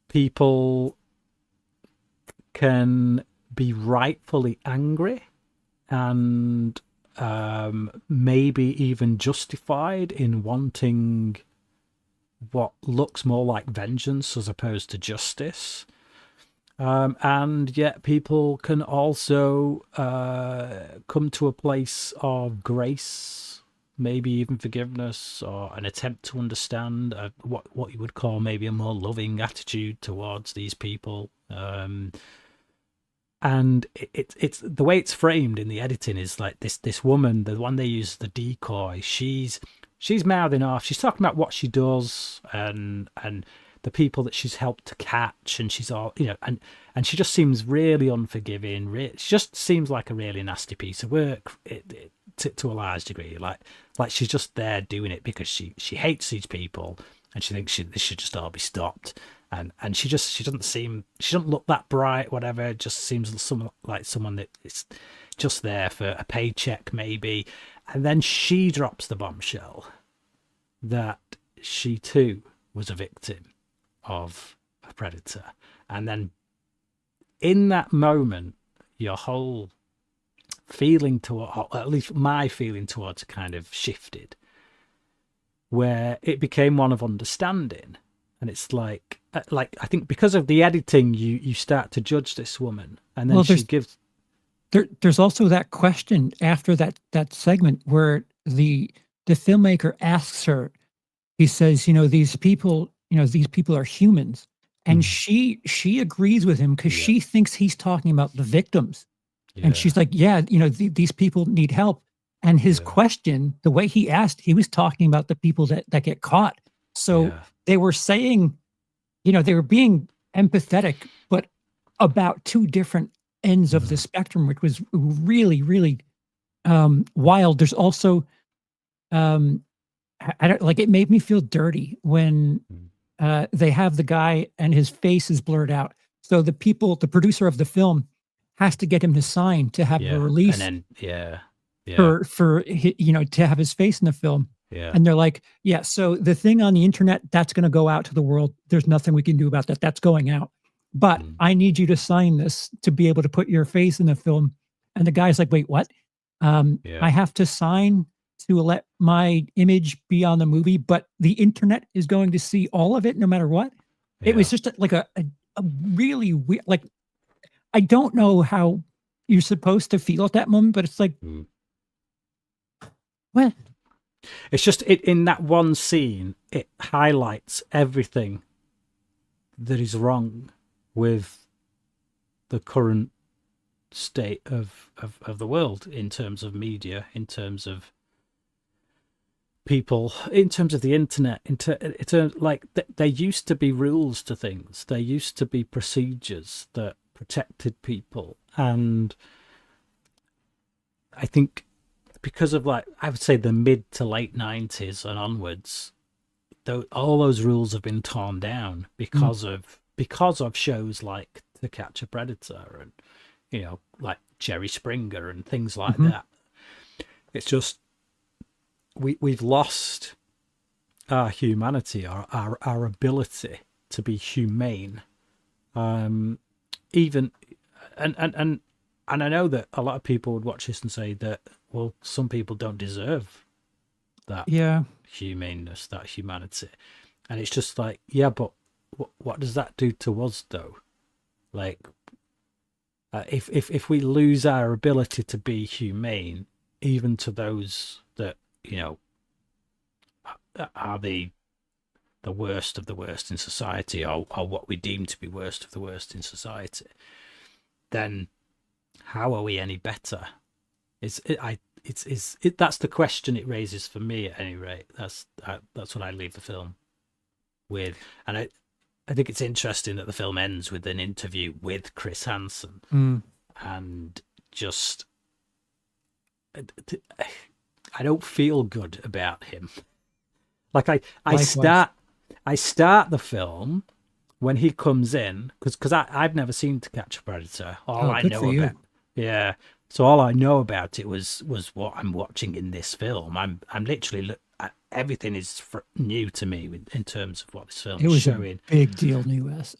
people can be rightfully angry and maybe even justified in wanting what looks more like vengeance as opposed to justice. And yet people can also come to a place of grace, maybe even forgiveness, or an attempt to understand what you would call maybe a more loving attitude towards these people. And it's the way it's framed in the editing is like this woman, the one they use the decoy, she's mouthing off, she's talking about what she does and the people that she's helped to catch, and she's all and she just seems really unforgiving. She just seems like a really nasty piece of work to a large degree. Like she's just there doing it because she hates these people and she thinks this should just all be stopped. And she doesn't look that bright, whatever. It just seems like someone that is just there for a paycheck, maybe. And then she drops the bombshell that she too was a victim of a predator. And then in that moment, your whole feeling or at least my feeling towards it kind of shifted, where it became one of understanding. And it's like I think because of the editing, you start to judge this woman, and then she gives. There's also that question after that segment where the filmmaker asks her. He says, these people are humans, and she agrees with him because she thinks he's talking about the victims, and she's like, these people need help. And his question, the way he asked, he was talking about the people that get caught. So they were saying, they were being empathetic, but about two different ends of the spectrum, which was really, really wild. There's also, it made me feel dirty when they have the guy and his face is blurred out. So the producer of the film has to get him to sign to have the release. And then, for to have his face in the film. Yeah. And they're like, so the thing on the internet, that's going to go out to the world. There's nothing we can do about that. That's going out. But I need you to sign this to be able to put your face in the film. And the guy's like, wait, what? I have to sign to let my image be on the movie, but the internet is going to see all of it no matter what? It was just like a really weird, like, I don't know how you're supposed to feel at that moment, but it's like, what? It's just in that one scene, it highlights everything that is wrong with the current state of the world, in terms of media, in terms of people, in terms of the internet, like there used to be rules to things, there used to be procedures that protected people, and I think because of, like, I would say the mid to late 90s and onwards, all those rules have been torn down because of shows like To Catch a Predator and, you know, like Jerry Springer and things like that. It's just we've lost our humanity, our ability to be humane. Even and I know that a lot of people would watch this and say that, well, some people don't deserve that humaneness, that humanity. And it's just like, yeah, but what does that do to us, though? Like, if we lose our ability to be humane, even to those that, you know, are the worst of the worst in society, or what we deem to be worst of the worst in society, then how are we any better? That's the question it raises for me, at any rate. That's what I leave the film with. And I think it's interesting that the film ends with an interview with Chris Hansen, and just I don't feel good about him. Like I start the film when he comes in, because I've never seen To Catch a Predator. All I know about, so all I know about it was what I'm watching in this film. I'm literally everything is new to me in terms of what this film is showing. A big deal,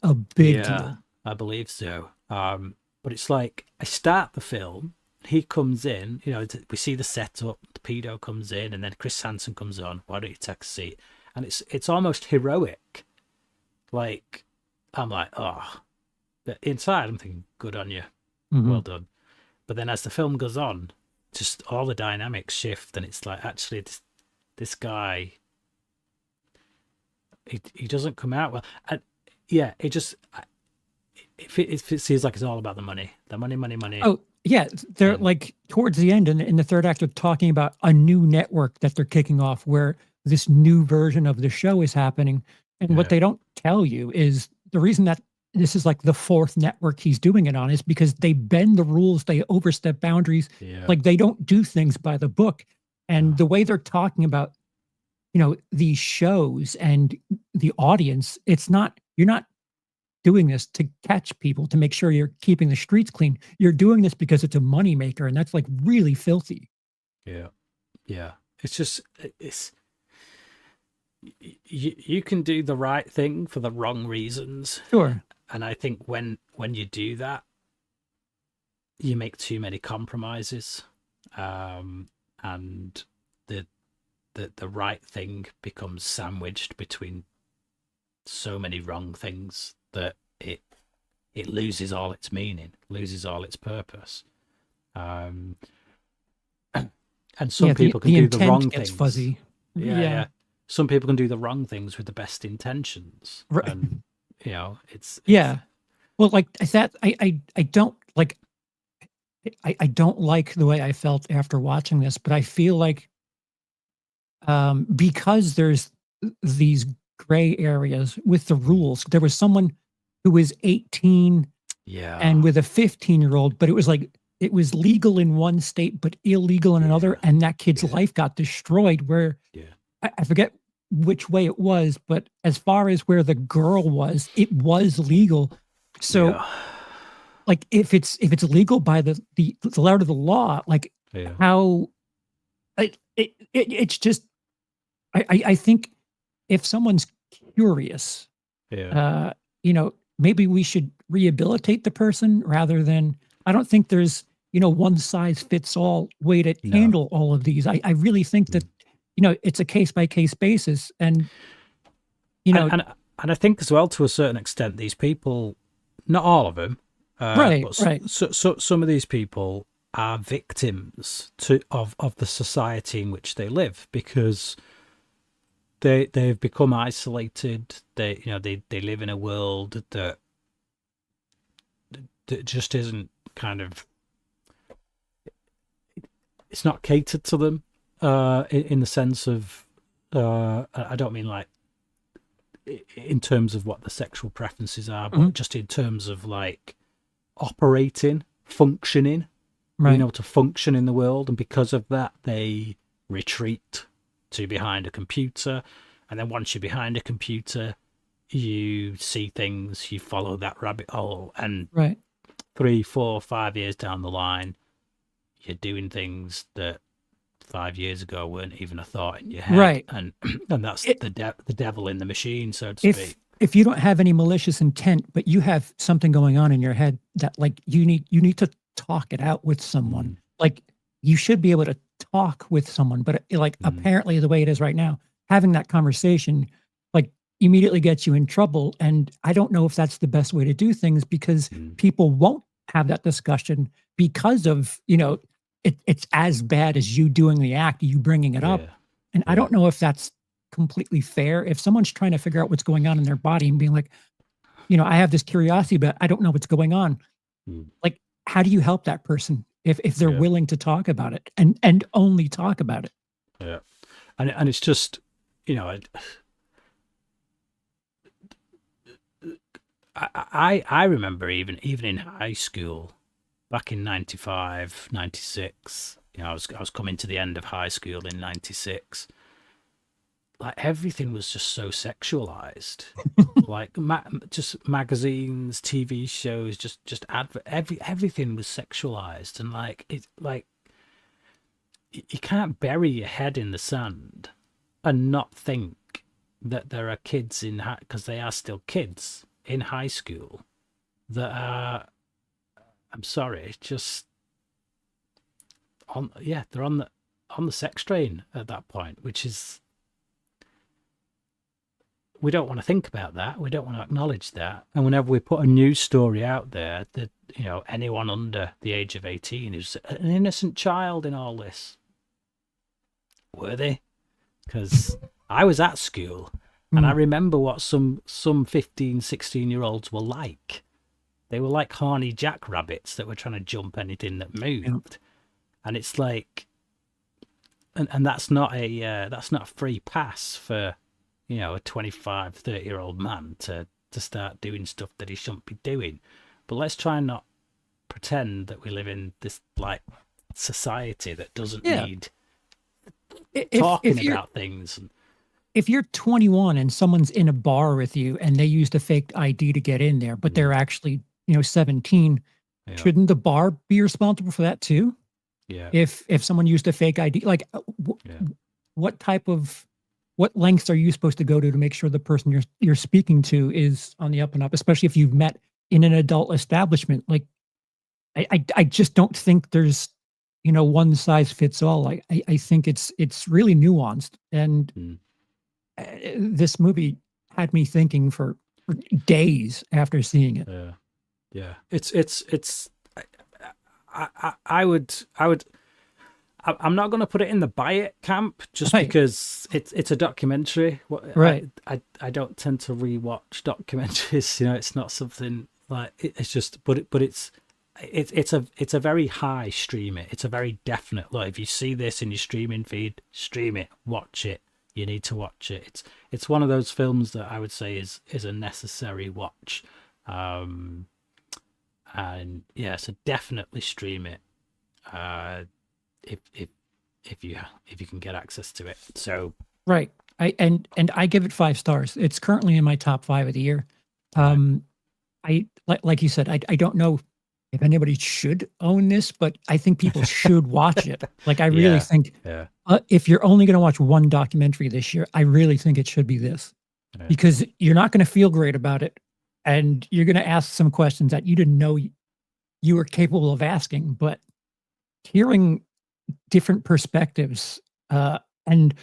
a big deal. I believe so. But it's like I start the film, he comes in, you know, we see the setup, the pedo comes in, and then Chris Hansen comes on. Why don't you take a seat? And it's almost heroic. Like, I'm like, oh, but inside I'm thinking, good on you, well done. But then as the film goes on, just all the dynamics shift, and it's like, actually, this guy, he doesn't come out well. And yeah, it seems like it's all about the money. Money. Oh, yeah. They're like towards the end in the third act, they're talking about a new network that they're kicking off where this new version of the show is happening. And what they don't tell you is the reason that this is like the fourth network he's doing it on is because they bend the rules, they overstep boundaries. Like, they don't do things by the book. And the way they're talking about, you know, these shows and the audience, you're not doing this to catch people, to make sure you're keeping the streets clean. You're doing this because it's a moneymaker, and that's like really filthy. Yeah. It's just, you can do the right thing for the wrong reasons. Sure. And I think when you do that, you make too many compromises, and the right thing becomes sandwiched between so many wrong things that it loses all its meaning, loses all its purpose. And some people can do the wrong things. Fuzzy. Yeah. Some people can do the wrong things with the best intentions. Right. And, you know, it's well, like that, I don't like, I don't like the way I felt after watching this, but I feel like because there's these gray areas with the rules, there was someone who was 18 and with a 15-year-old, but it was like, it was legal in one state, but illegal in another. And that kid's life got destroyed where I forget which way it was, but as far as where the girl was, it was legal. So like if it's legal by the letter of the law, like how it's just, I think if someone's curious, you know, maybe we should rehabilitate the person rather than, I don't think there's, you know, one size fits all way to handle all of these. I really think that, you know, it's a case by case basis, and you know, And I think as well, to a certain extent, these people, not all of them, Right, but right. some of these people are victims of the society in which they live, because they've become isolated. They live in a world that just isn't kind of, it's not catered to them, in the sense of, I don't mean like in terms of what the sexual preferences are, but just in terms of like operating, functioning, being Right. able to function in the world. And because of that, they retreat to behind a computer. And then once you're behind a computer, you see things, you follow that rabbit hole, and Right. 3, 4, 5 years down the line, you're doing things that 5 years ago weren't even a thought in your head. Right. And and that's It, the devil in the machine, so to if speak. if you don't have any malicious intent, but you have something going on in your head that like you need to talk it out with someone. Mm, Like you should be able to talk with someone, but like mm, apparently the way it is right now, having that conversation like immediately gets you in trouble. And I don't know if that's the best way to do things because mm. people won't have that discussion because of, it's as bad as you doing the act, you bringing it up. Yeah, And I yeah. don't know if that's completely fair. If someone's trying to figure out what's going on in their body and being like, I have this curiosity, but I don't know what's going on. Mm, Like, how do you help that person if they're yeah, willing to talk about it and only talk about it? yeah. And it's just, you know, I remember even in high school, back in 95, 96. I was coming to the end of high school in 96. Like everything was just so sexualized. Like just magazines, TV shows, just everything was sexualized. And like it's like you can't bury your head in the sand and not think that there are kids in high, because they are still kids in high school, that are, I'm sorry, just on, yeah, they're on the sex train at that point, which is, we don't want to think about that. We don't want to acknowledge that. And whenever we put a news story out there that, anyone under the age of 18 is an innocent child in all this, were they? Because I was at school and I Mm, remember what some 15, 16-year-olds were like. They were like horny jackrabbits that were trying to jump anything that yeah. moved. And it's like, and that's not a free pass for, a 25, 30-year-old man to start doing stuff that he shouldn't be doing. But let's try and not pretend that we live in this like society that doesn't Yeah. need If talking you're about things. And if you're 21 and someone's in a bar with you and they used a fake ID to get in there, but mm, they're actually, 17, yeah, shouldn't the bar be responsible for that too? yeah, If someone used a fake ID, like yeah, what type of what lengths are you supposed to go to make sure the person you're speaking to is on the up and up, especially if you've met in an adult establishment? Like I just don't think there's one size fits all. I think it's really nuanced, and mm, this movie had me thinking for days after seeing it. yeah, yeah. It's. I would. I'm not going to put it in the buy it camp just Right, because it's a documentary. right. I don't tend to rewatch documentaries. It's not something like it's just, it's a very high stream it. It's a very definite look. If you see this in your streaming feed, stream it, watch it. You need to watch it. It's one of those films that I would say is a necessary watch. Um, and yeah, so definitely stream it. Uh, if if you can get access to it. So Right. And I give it 5 stars. It's currently in my top 5 of the year. right, Um, I like you said, I don't know if anybody should own this, but I think people should watch it. Like I really yeah, think yeah, if you're only going to watch one documentary this year, I really think it should be this yeah, because you're not going to feel great about it, and you're going to ask some questions that you didn't know you were capable of asking. But hearing different perspectives, and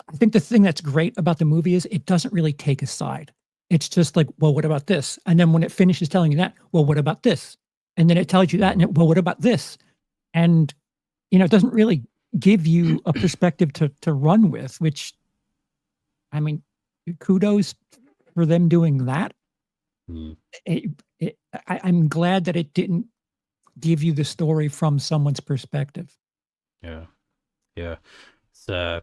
I think the thing that's great about the movie is it doesn't really take a side. it's just like, well, what about this? And then when it finishes telling you that, well, what about this? And then it tells you that, and well, what about this? And it doesn't really give you a perspective to run with. Which, I mean, kudos for them doing that. Mm. I'm glad that it didn't give you the story from someone's perspective. Yeah, yeah. So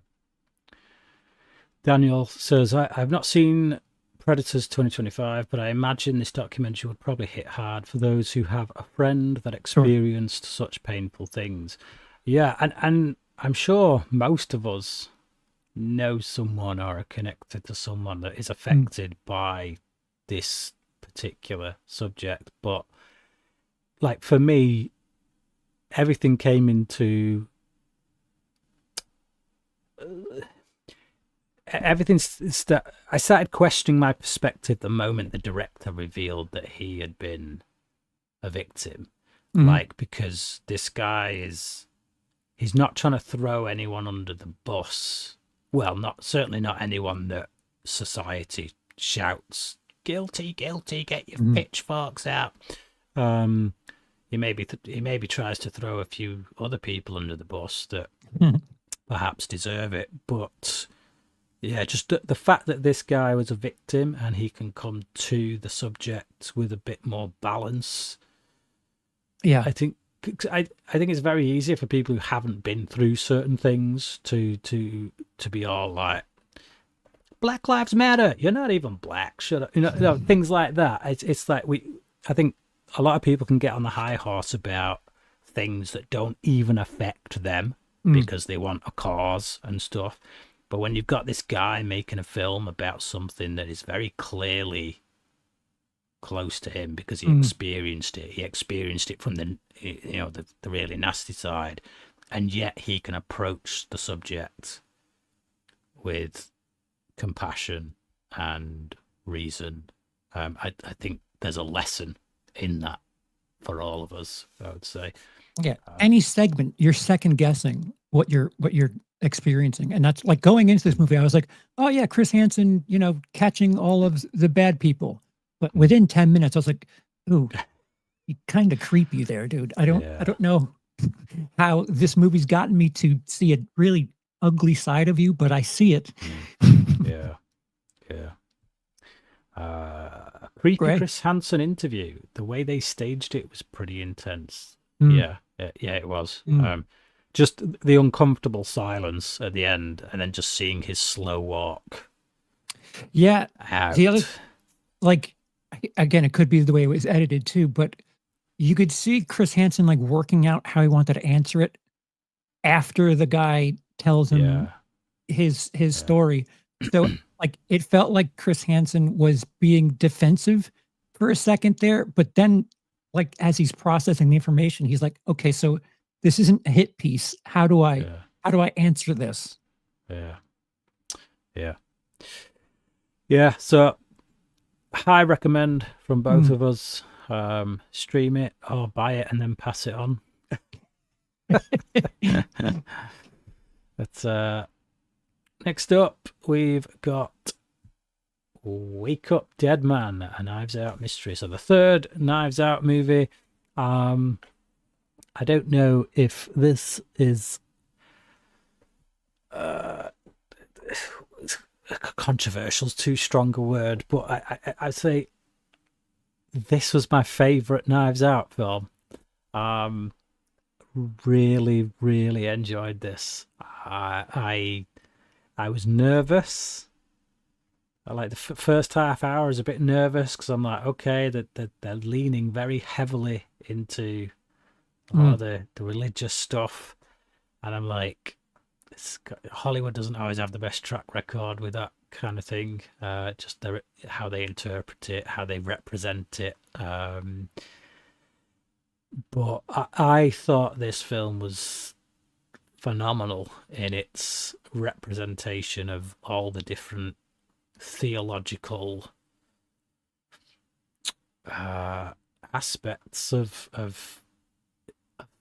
Daniel says, I've not seen Predators 2025, but I imagine this documentary would probably hit hard for those who have a friend that experienced such painful things. Yeah, and I'm sure most of us know someone or are connected to someone that is affected by this particular subject. But like for me, everything came into I started questioning my perspective the moment the director revealed that he had been a victim. Like, because this guy he's not trying to throw anyone under the bus. Well, certainly not anyone that society shouts guilty, guilty, get your pitchforks out. He maybe tries to throw a few other people under the bus that perhaps deserve it, but yeah, just the fact that this guy was a victim and he can come to the subject with a bit more balance. Yeah, I think it's very easy for people who haven't been through certain things to be all like, Black Lives Matter. You're not even black. Shut up. Things like that. It's like I think a lot of people can get on the high horse about things that don't even affect them because they want a cause and stuff. But when you've got this guy making a film about something that is very clearly close to him because he experienced it from the really nasty side, and yet he can approach the subject with compassion and reason. I think there's a lesson in that for all of us, I would say. Yeah. Any segment, you're second guessing what you're experiencing. And that's like going into this movie, I was like, oh yeah, Chris Hansen, catching all of the bad people. But within 10 minutes, I was like, ooh, you kind of creepy there, dude. I don't know how this movie's gotten me to see a really ugly side of you, but I see it. Yeah. Creepy Great. Chris Hansen interview. The way they staged it was pretty intense. Yeah, it was. Just the uncomfortable silence at the end, and then just seeing his slow walk. Yeah. Out. The other, like, again, it could be the way it was edited too, but you could see Chris Hansen like working out how he wanted to answer it after the guy tells him his story. So like it felt like Chris Hansen was being defensive for a second there, but then like as he's processing the information, he's like, okay, so this isn't a hit piece. How do I answer this? Yeah. So high recommend from both of us. Stream it or buy it and then pass it on. But next up, we've got Wake Up Dead Man, a Knives Out mystery. So the third Knives Out movie. I don't know if this is controversial is too strong a word, but I'd say this was my favorite Knives Out film. Really, really enjoyed this. I was nervous. I like the first half hour is a bit nervous because I'm like, okay, they're leaning very heavily into a lot of the religious stuff, and I'm like, Hollywood doesn't always have the best track record with that kind of thing. Just how they interpret it, how they represent it. But I thought this film was phenomenal in its representation of all the different theological aspects of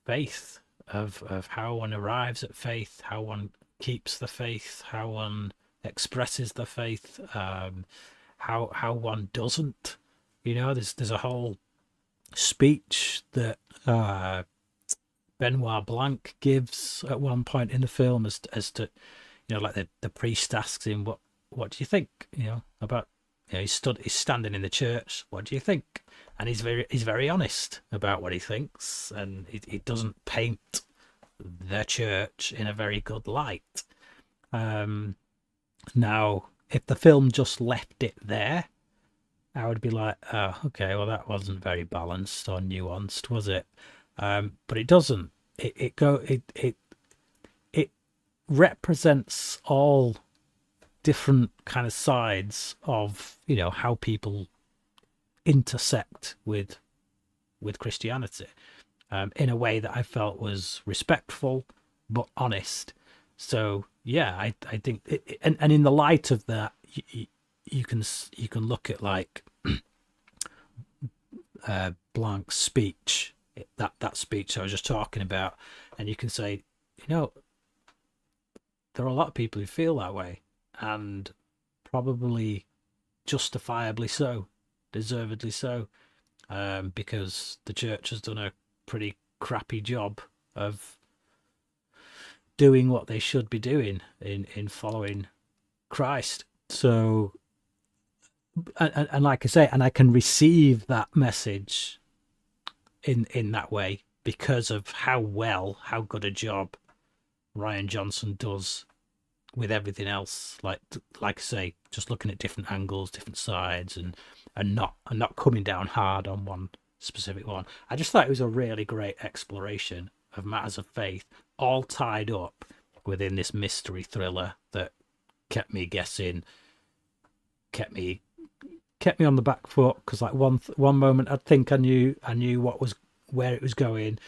faith, of how one arrives at faith, how one keeps the faith, how one expresses the faith, how how one doesn't. There's a whole speech that Benoit Blanc gives at one point in the film as to like the priest asks him what do you think about he's standing in the church, what do you think? And he's very honest about what he thinks, and he doesn't paint the church in a very good light. Now if the film just left it there, I would be like, oh, okay, well, that wasn't very balanced or nuanced, was it? But it doesn't. It represents all different kind of sides of how people intersect with Christianity, in a way that I felt was respectful but honest. So yeah, I think, and in the light of that, you can look at like Blanc's speech, that speech I was just talking about, and you can say, there are a lot of people who feel that way, and probably justifiably so, deservedly so, because the church has done a pretty crappy job of doing what they should be doing in following Christ. So, and like I say, and I can receive that message in that way because of how good a job Rian Johnson does with everything else. Like I say, just looking at different angles, different sides, and not coming down hard on one specific one. I just thought it was a really great exploration of matters of faith, all tied up within this mystery thriller that kept me guessing, kept me on the back foot, because like one moment I'd think I knew where it was going,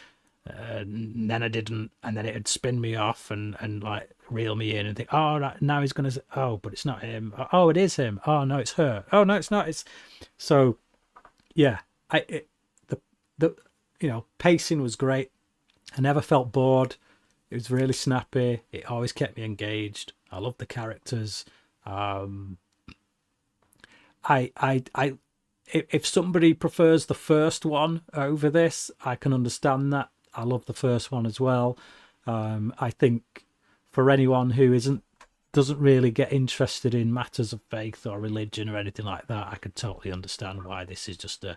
and then I didn't, and then it'd spin me off and like reel me in and think, oh, right, now he's gonna say, oh, but it's not him, oh, it is him, oh no, it's her, oh no, it's not, it's so yeah. The pacing was great. I never felt bored. It was really snappy. It always kept me engaged. I loved the characters. If somebody prefers the first one over this, I can understand that. I love the first one as well. I think for anyone who doesn't really get interested in matters of faith or religion or anything like that, I could totally understand why this is just I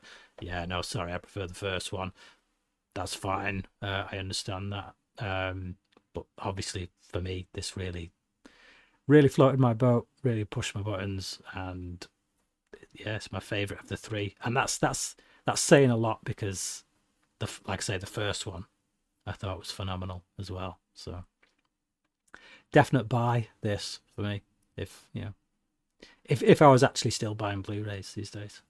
prefer the first one. That's fine. I understand that. But obviously for me, this really, really floated my boat, really pushed my buttons, and yeah, it's my favourite of the three. And that's saying a lot, because like I say, the first one I thought was phenomenal as well. So definite buy this for me. If I was actually still buying Blu-rays these days.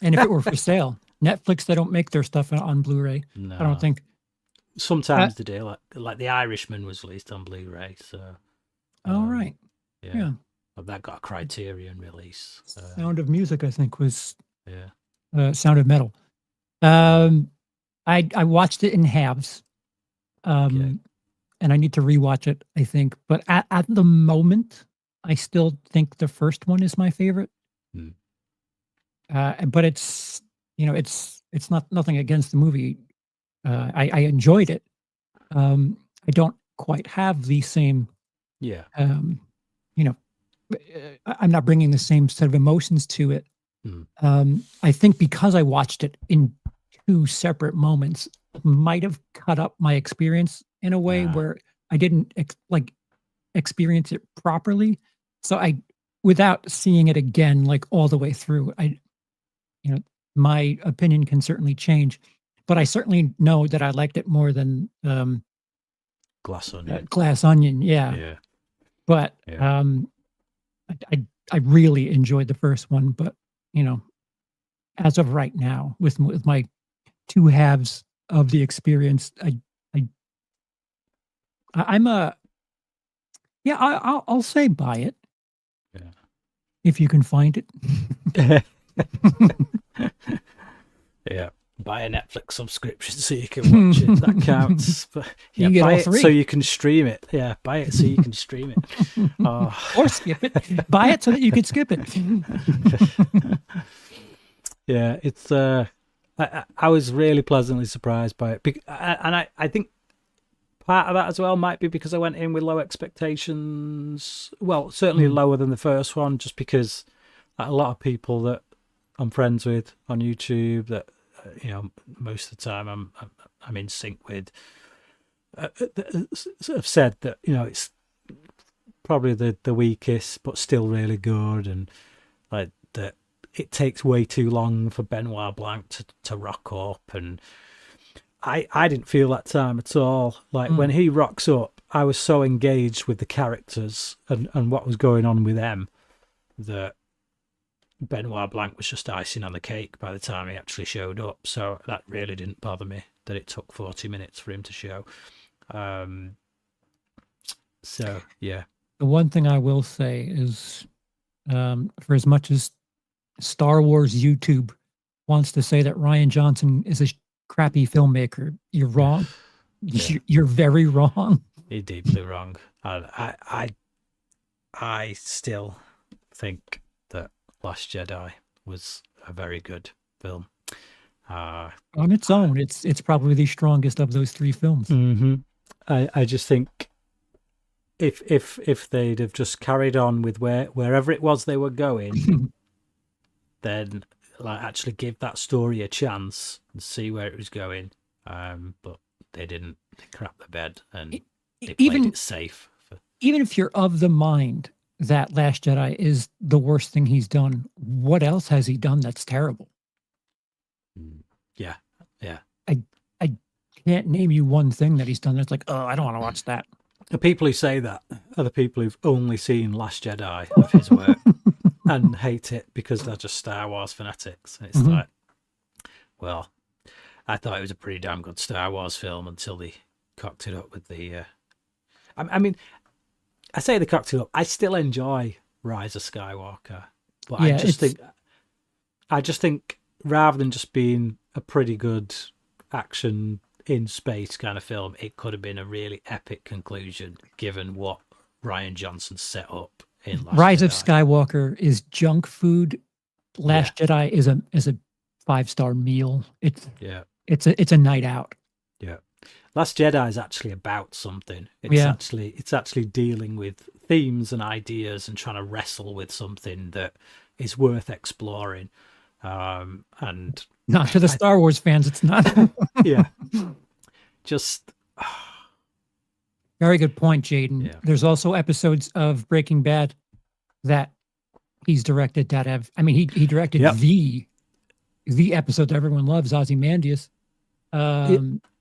And if it were for sale, Netflix, they don't make their stuff on Blu-ray. No. I don't think. Sometimes they do. Like The Irishman was released on Blu-ray, so. All right. Yeah. That got a Criterion release. Sound of Music, I think, was. Yeah. Sound of Metal. I watched it in halves. Okay. And I need to rewatch it, I think. But at the moment, I still think the first one is my favorite. But it's not nothing against the movie. I enjoyed it. I don't quite have the same. Yeah. I'm not bringing the same set of emotions to it. I think because I watched it in two separate moments, might have cut up my experience in a way where I didn't experience it properly. So without seeing it again, like all the way through, my opinion can certainly change, but I certainly know that I liked it more than Glass Onion. Glass Onion, yeah. Yeah. But I really enjoyed the first one, but as of right now, with my two halves of the experience, I'll say buy it. Yeah. If you can find it. Yeah, buy a Netflix subscription so you can watch it. That counts. But yeah, You get buy all it three. so you can stream it. Yeah, buy it so you can stream it. Oh. Or skip it. Buy it so that you could skip it. Yeah, it's. I was really pleasantly surprised by it, and I think part of that as well might be because I went in with low expectations. Well, certainly lower than the first one, just because a lot of people that I'm friends with on YouTube that most of the time I'm in sync with have said that it's probably the weakest, but still really good, and like that it takes way too long for Benoit Blanc to rock up, and I didn't feel that time at all. Like when he rocks up, I was so engaged with the characters and what was going on with them that Benoit Blanc was just icing on the cake by the time he actually showed up. So that really didn't bother me that it took 40 minutes for him to show. So, yeah. The one thing I will say is, for as much as Star Wars YouTube wants to say that Rian Johnson is a crappy filmmaker, you're wrong. Yeah. You're very wrong. You're deeply wrong. I still think that Last Jedi was a very good film. On its own, it's probably the strongest of those three films. Mm-hmm. I just think if they'd have just carried on with wherever it was they were going, then like actually give that story a chance and see where it was going. But they didn't. They crapped the bed and they played it safe. Even if you're of the mind that Last Jedi is the worst thing he's done, what else has he done that's terrible? Yeah. I can't name you one thing that he's done that's like, oh, I don't want to watch that. The people who say that are the people who've only seen Last Jedi of his work and hate it because they're just Star Wars fanatics. And it's like, well, I thought it was a pretty damn good Star Wars film until they cocked it up with the... I mean, I say they cocked it up. I still enjoy Rise of Skywalker, but Yeah, I just think rather than just being a pretty good action in space kind of film, it could have been a really epic conclusion given what Rian Johnson set up in Rise of Skywalker is junk food. Last Jedi is a 5-star meal. It's a night out. Yeah. Last Jedi is actually about something. It's actually dealing with themes and ideas and trying to wrestle with something that is worth exploring. And not to the Star Wars fans, it's not. Yeah. Just very good point, Jaden. Yeah. There's also episodes of Breaking Bad that he's directed that have. I mean, he directed the episode that everyone loves, Ozymandias.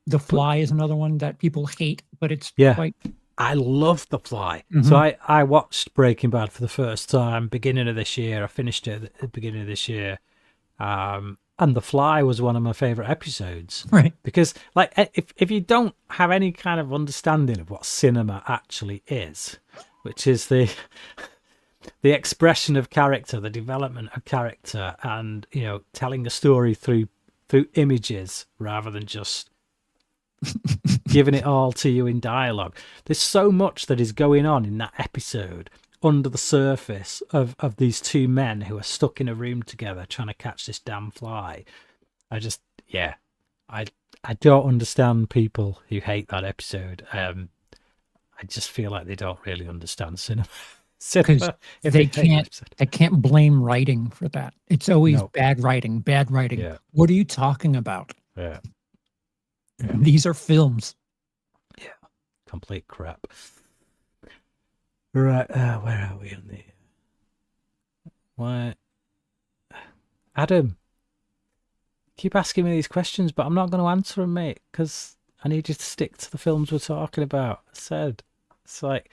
The Fly is another one that people hate, but it's quite. I love The Fly. So I watched Breaking Bad for the first time beginning of this year. I finished it at the beginning of this year. And The Fly was one of my favorite episodes. Right. Because like if you don't have any kind of understanding of what cinema actually is, which is the expression of character, the development of character, and telling a story through images rather than just giving it all to you in dialogue. There's so much that is going on in that episode under the surface of these two men who are stuck in a room together trying to catch this damn fly. I don't understand people who hate that episode. I just feel like they don't really understand cinema. Because they can't blame writing for that. It's always bad writing. Yeah. What are you talking about? Yeah. These are films. Yeah, complete crap. Right, where are we on the... Why? Adam, keep asking me these questions, but I'm not going to answer them, mate, because I need you to stick to the films we're talking about. I said, it's like,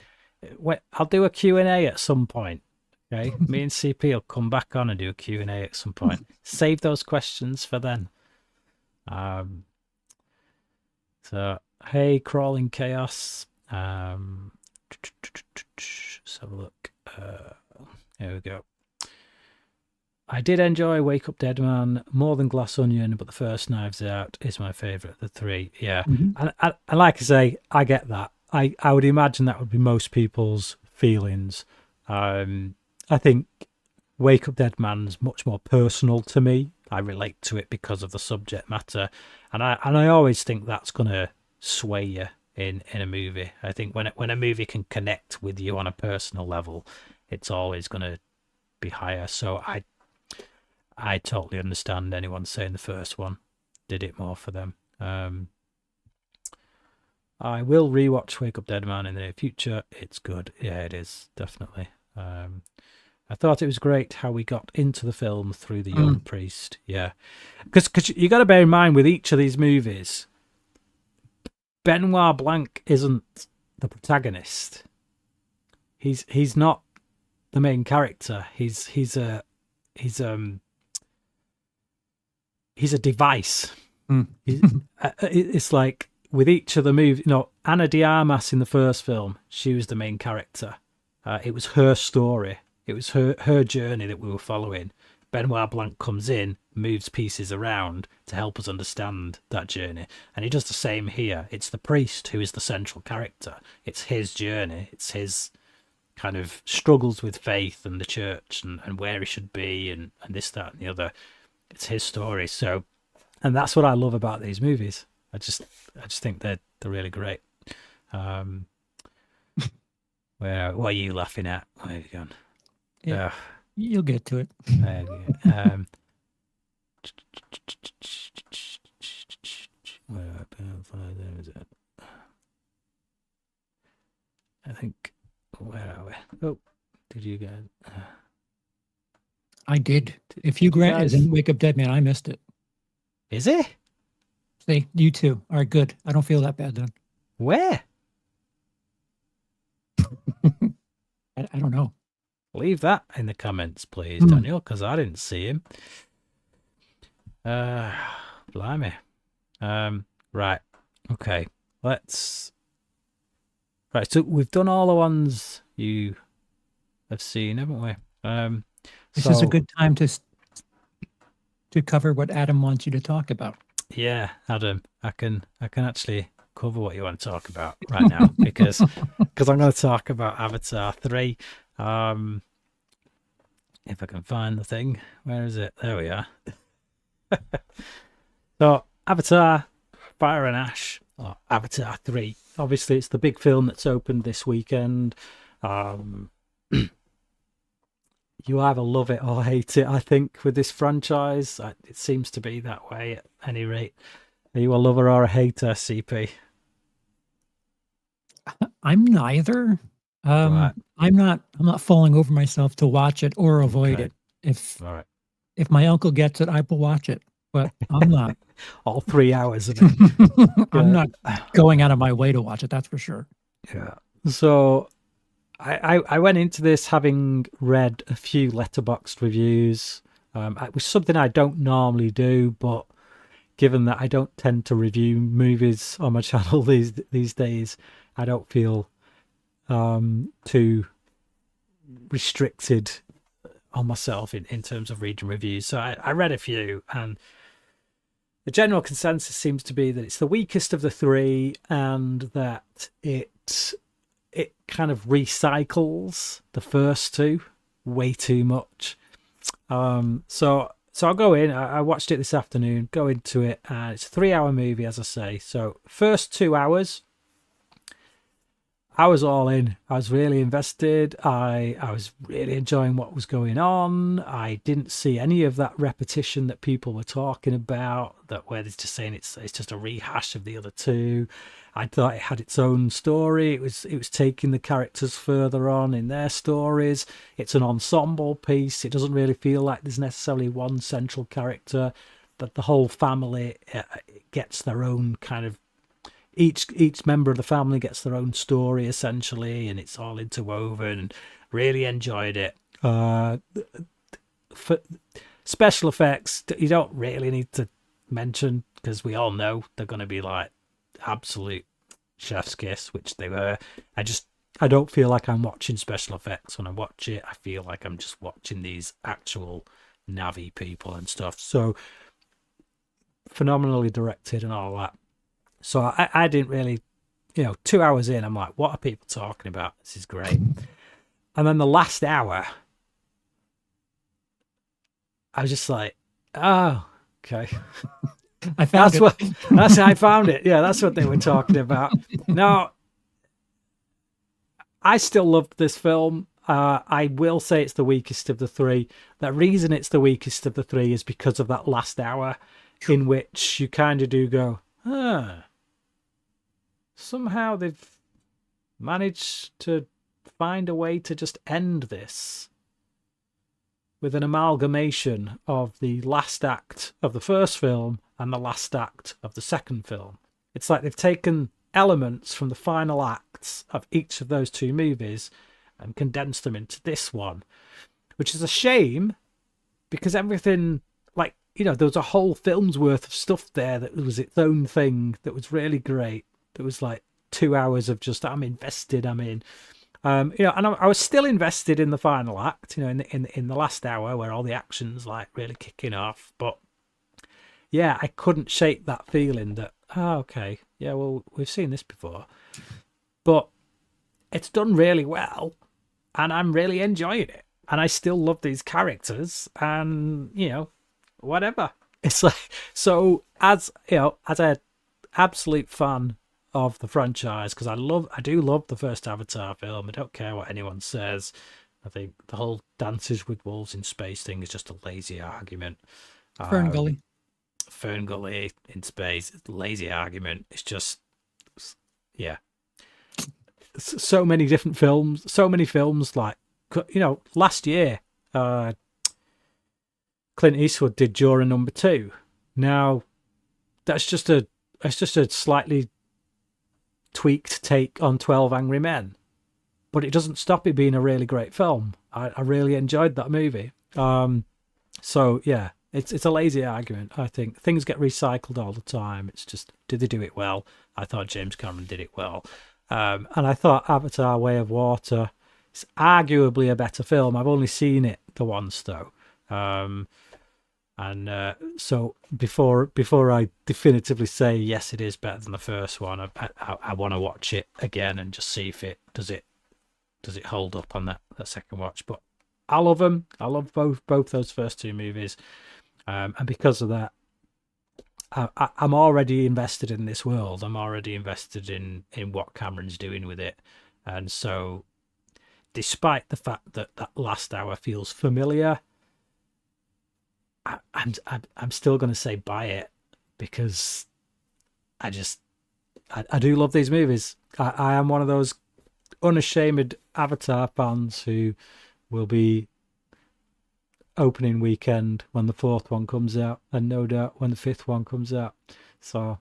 I'll do a Q&A at some point, okay? Me and CP will come back on and do a Q&A at some point. Save those questions for then. So, hey, Crawling Chaos. Let's have a look. Here we go. I did enjoy Wake Up Dead Man more than Glass Onion, but the first Knives Out is my favourite of the three. Yeah, Mhm. and like I say, I get that. I would imagine that would be most people's feelings. I think Wake Up Dead Man's much more personal to me. I relate to it because of the subject matter, and I always think that's gonna sway you in a movie. I think when a movie can connect with you on a personal level, it's always gonna be higher. So I totally understand anyone saying the first one did it more for them. I will rewatch Wake Up Dead Man in the near future. It's good. Yeah, it is, definitely. I thought it was great how we got into the film through the young priest. Yeah. Because you got to bear in mind with each of these movies, Benoit Blanc isn't the protagonist. He's not the main character. He's a device. It's like with each of the movies, Anna de Armas in the first film, she was the main character. It was her story. It was her journey that we were following. Benoit Blanc comes in, moves pieces around to help us understand that journey. And he does the same here. It's the priest who is the central character. It's his journey. It's his kind of struggles with faith and the church and where he should be and this, that, and the other. It's his story. So, and that's what I love about these movies. I just think they're really great. What are you laughing at? Where have you gone? Yeah, you'll get to it. I think. Where are we? Oh, did you guys? I did. If Hugh Grant is in Wake Up Dead Man, I missed it. Is it? See, you too. All right, good. I don't feel that bad then. Where? I don't know. Leave that in the comments, please, Daniel, because I didn't see him. Blimey. Right. Okay. Let's. Right. So we've done all the ones you have seen, haven't we? This is a good time to cover what Adam wants you to talk about. Yeah, Adam, I can actually cover what you want to talk about right now because I'm going to talk about Avatar 3. If I can find the thing, where is it? There we are. So Avatar, Fire and Ash, or Avatar 3. Obviously, it's the big film that's opened this weekend. You either love it or hate it, I think, with this franchise. It seems to be that way at any rate. Are you a lover or a hater, CP? I'm neither. Right. I'm not falling over myself to watch it or avoid it. If my uncle gets it, I will watch it, but I'm not. All 3 hours of it. I'm not going out of my way to watch it, that's for sure. Yeah. So I went into this having read a few letterboxed reviews. It was something I don't normally do, but given that I don't tend to review movies on my channel these days, I don't feel too restricted on myself in terms of reading reviews. So I read a few, and the general consensus seems to be that it's the weakest of the three, and that it kind of recycles the first two way too much. So I'll go in. I watched it this afternoon. Go into it, and it's a 3-hour movie, as I say. So first 2 hours, I was all in. I was really invested. I was really enjoying what was going on. I didn't see any of that repetition that people were talking about, that where they're just saying it's just a rehash of the other two. I thought it had its own story. It was taking the characters further on in their stories. It's an ensemble piece. It doesn't really feel like there's necessarily one central character, that the whole family gets their own kind of, each member of the family gets their own story essentially, and it's all interwoven. Really enjoyed it. For special effects, you don't really need to mention, because we all know they're going to be like absolute chef's kiss, which they were. I don't feel like I'm watching special effects when I watch it. I feel like I'm just watching these actual Navi people and stuff. So phenomenally directed and all that. So I didn't really, 2 hours in, I'm like, what are people talking about? This is great. And then the last hour, I was just like, oh, okay. I found That's how I found it. Yeah, that's what they were talking about. Now, I still loved this film. I will say it's the weakest of the three. The reason it's the weakest of the three is because of that last hour, in which you kind of do go, somehow they've managed to find a way to just end this with an amalgamation of the last act of the first film and the last act of the second film. It's like they've taken elements from the final acts of each of those two movies and condensed them into this one, which is a shame because everything, there was a whole film's worth of stuff there that was its own thing that was really great. That was like 2 hours of just, I'm invested, I'm in. And I was still invested in the final act, in the last hour where all the action's like really kicking off. But yeah, I couldn't shake that feeling that, okay, yeah, well, we've seen this before. But it's done really well, and I'm really enjoying it. And I still love these characters, and, whatever. It's like, so as an absolute fan of the franchise, because I do love the first Avatar film. I don't care what anyone says. I think the whole dances with wolves in space thing is just a lazy argument. Fern Gully in space, lazy argument. It's just, yeah. So many different films, so many films. Like, last year, Clint Eastwood did Juror number 2. Now, that's just a slightly tweaked take on 12 Angry Men, but it doesn't stop it being a really great film. I really enjoyed that movie. So yeah, it's a lazy argument. I think things get recycled all the time. It's just, did they do it well? I thought James Cameron did it well, and I thought Avatar: Way of Water is arguably a better film. I've only seen it the once though. So before I definitively say yes, it is better than the first one, I want to watch it again and just see if it does it hold up on that second watch. But I love them. I love both those first two movies, and because of that, I'm already invested in this world. I'm already invested in what Cameron's doing with it, and so despite the fact that that last hour feels familiar, I'm still going to say buy it because I do love these movies. I am one of those unashamed Avatar fans who will be opening weekend when the fourth one comes out, and no doubt when the fifth one comes out. So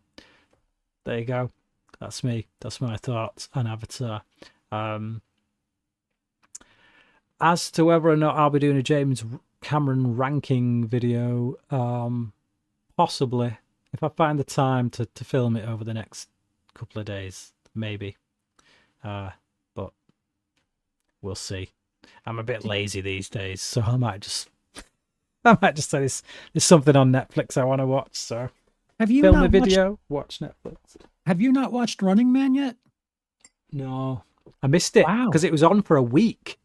there you go. That's me. That's my thoughts on Avatar. As to whether or not I'll be doing a James Cameron ranking video, possibly, if I find the time to film it over the next couple of days, maybe. But we'll see. I'm a bit lazy these days, so I might just say there's something on Netflix I want to watch. So have you film the video, watch Netflix. Have you not watched Running Man yet? No, I missed it because it was on for a week.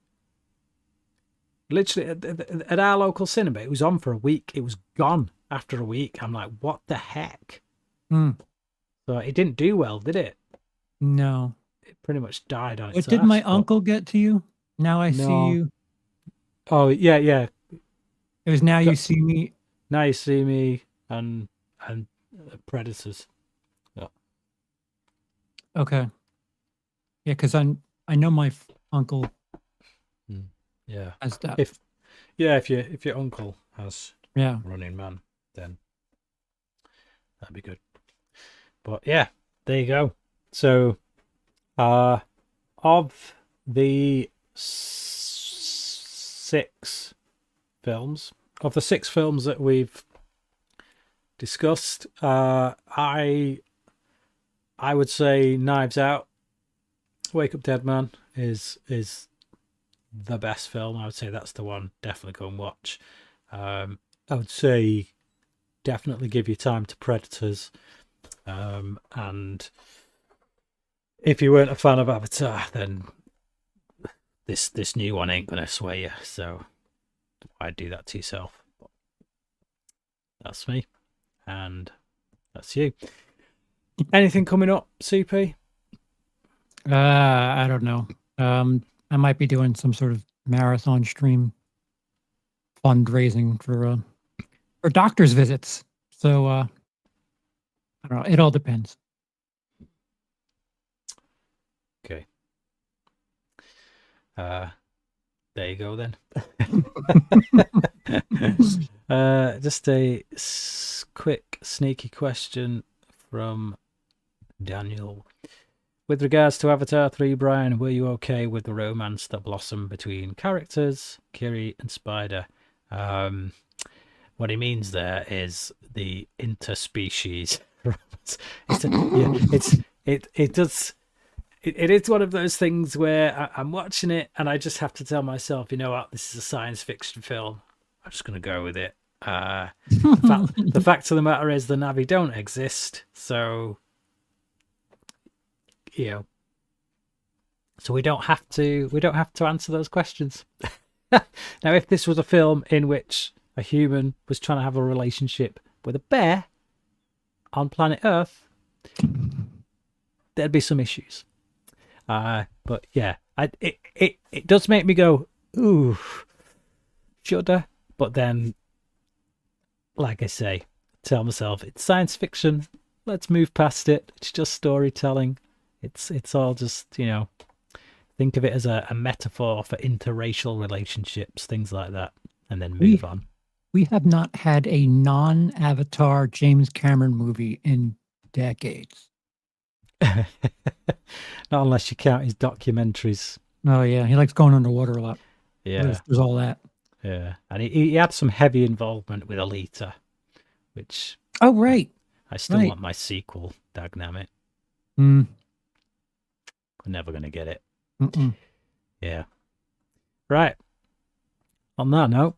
Literally at our local cinema, it was on for a week. It was gone after a week. I'm like, what the heck? So it didn't do well, did it? No. It pretty much died on its What did my uncle get to you? Now I see you. Oh, yeah. It was Now You See Me. Now You See Me and Predators. Yeah. Okay. Yeah, because I know my uncle. Yeah. Has that. If your uncle has Running Man, then that'd be good. But yeah, there you go. So of the six films that we've discussed, I would say Knives Out, Wake Up Dead Man is the best film. I would say that's the one. Definitely go and watch. I would say definitely give your time to Predators. And if you weren't a fan of Avatar, then this new one ain't gonna sway you. So why do that to yourself? That's me, and that's you. Anything coming up, CP? I don't know. I might be doing some sort of marathon stream fundraising for doctor's visits. So I don't know. It all depends. Okay. There you go then. Just a quick sneaky question from Daniel. With regards to Avatar 3, Bryan, were you okay with the romance that blossomed between characters, Kiri and Spider? What he means there is the interspecies romance. It is one of those things where I'm watching it and I just have to tell myself, you know what, this is a science fiction film. I'm just going to go with it. The fact of the matter is the Na'vi don't exist, so so we don't have to answer those questions. Now, if this was a film in which a human was trying to have a relationship with a bear on planet Earth, there'd be some issues. But yeah, it does make me go, ooh, shudder. But then, like I say, tell myself it's science fiction. Let's move past it. It's just storytelling. It's all just, think of it as a metaphor for interracial relationships, things like that, and then move on. We have not had a non-Avatar James Cameron movie in decades. Not unless you count his documentaries. Oh yeah, he likes going underwater a lot. Yeah, there's all that. Yeah, and he had some heavy involvement with Alita, which right, I still want my sequel. Dagnammit. We're never gonna get it. Mm-mm. Yeah. Right. On that note,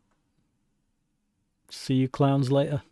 see you clowns later.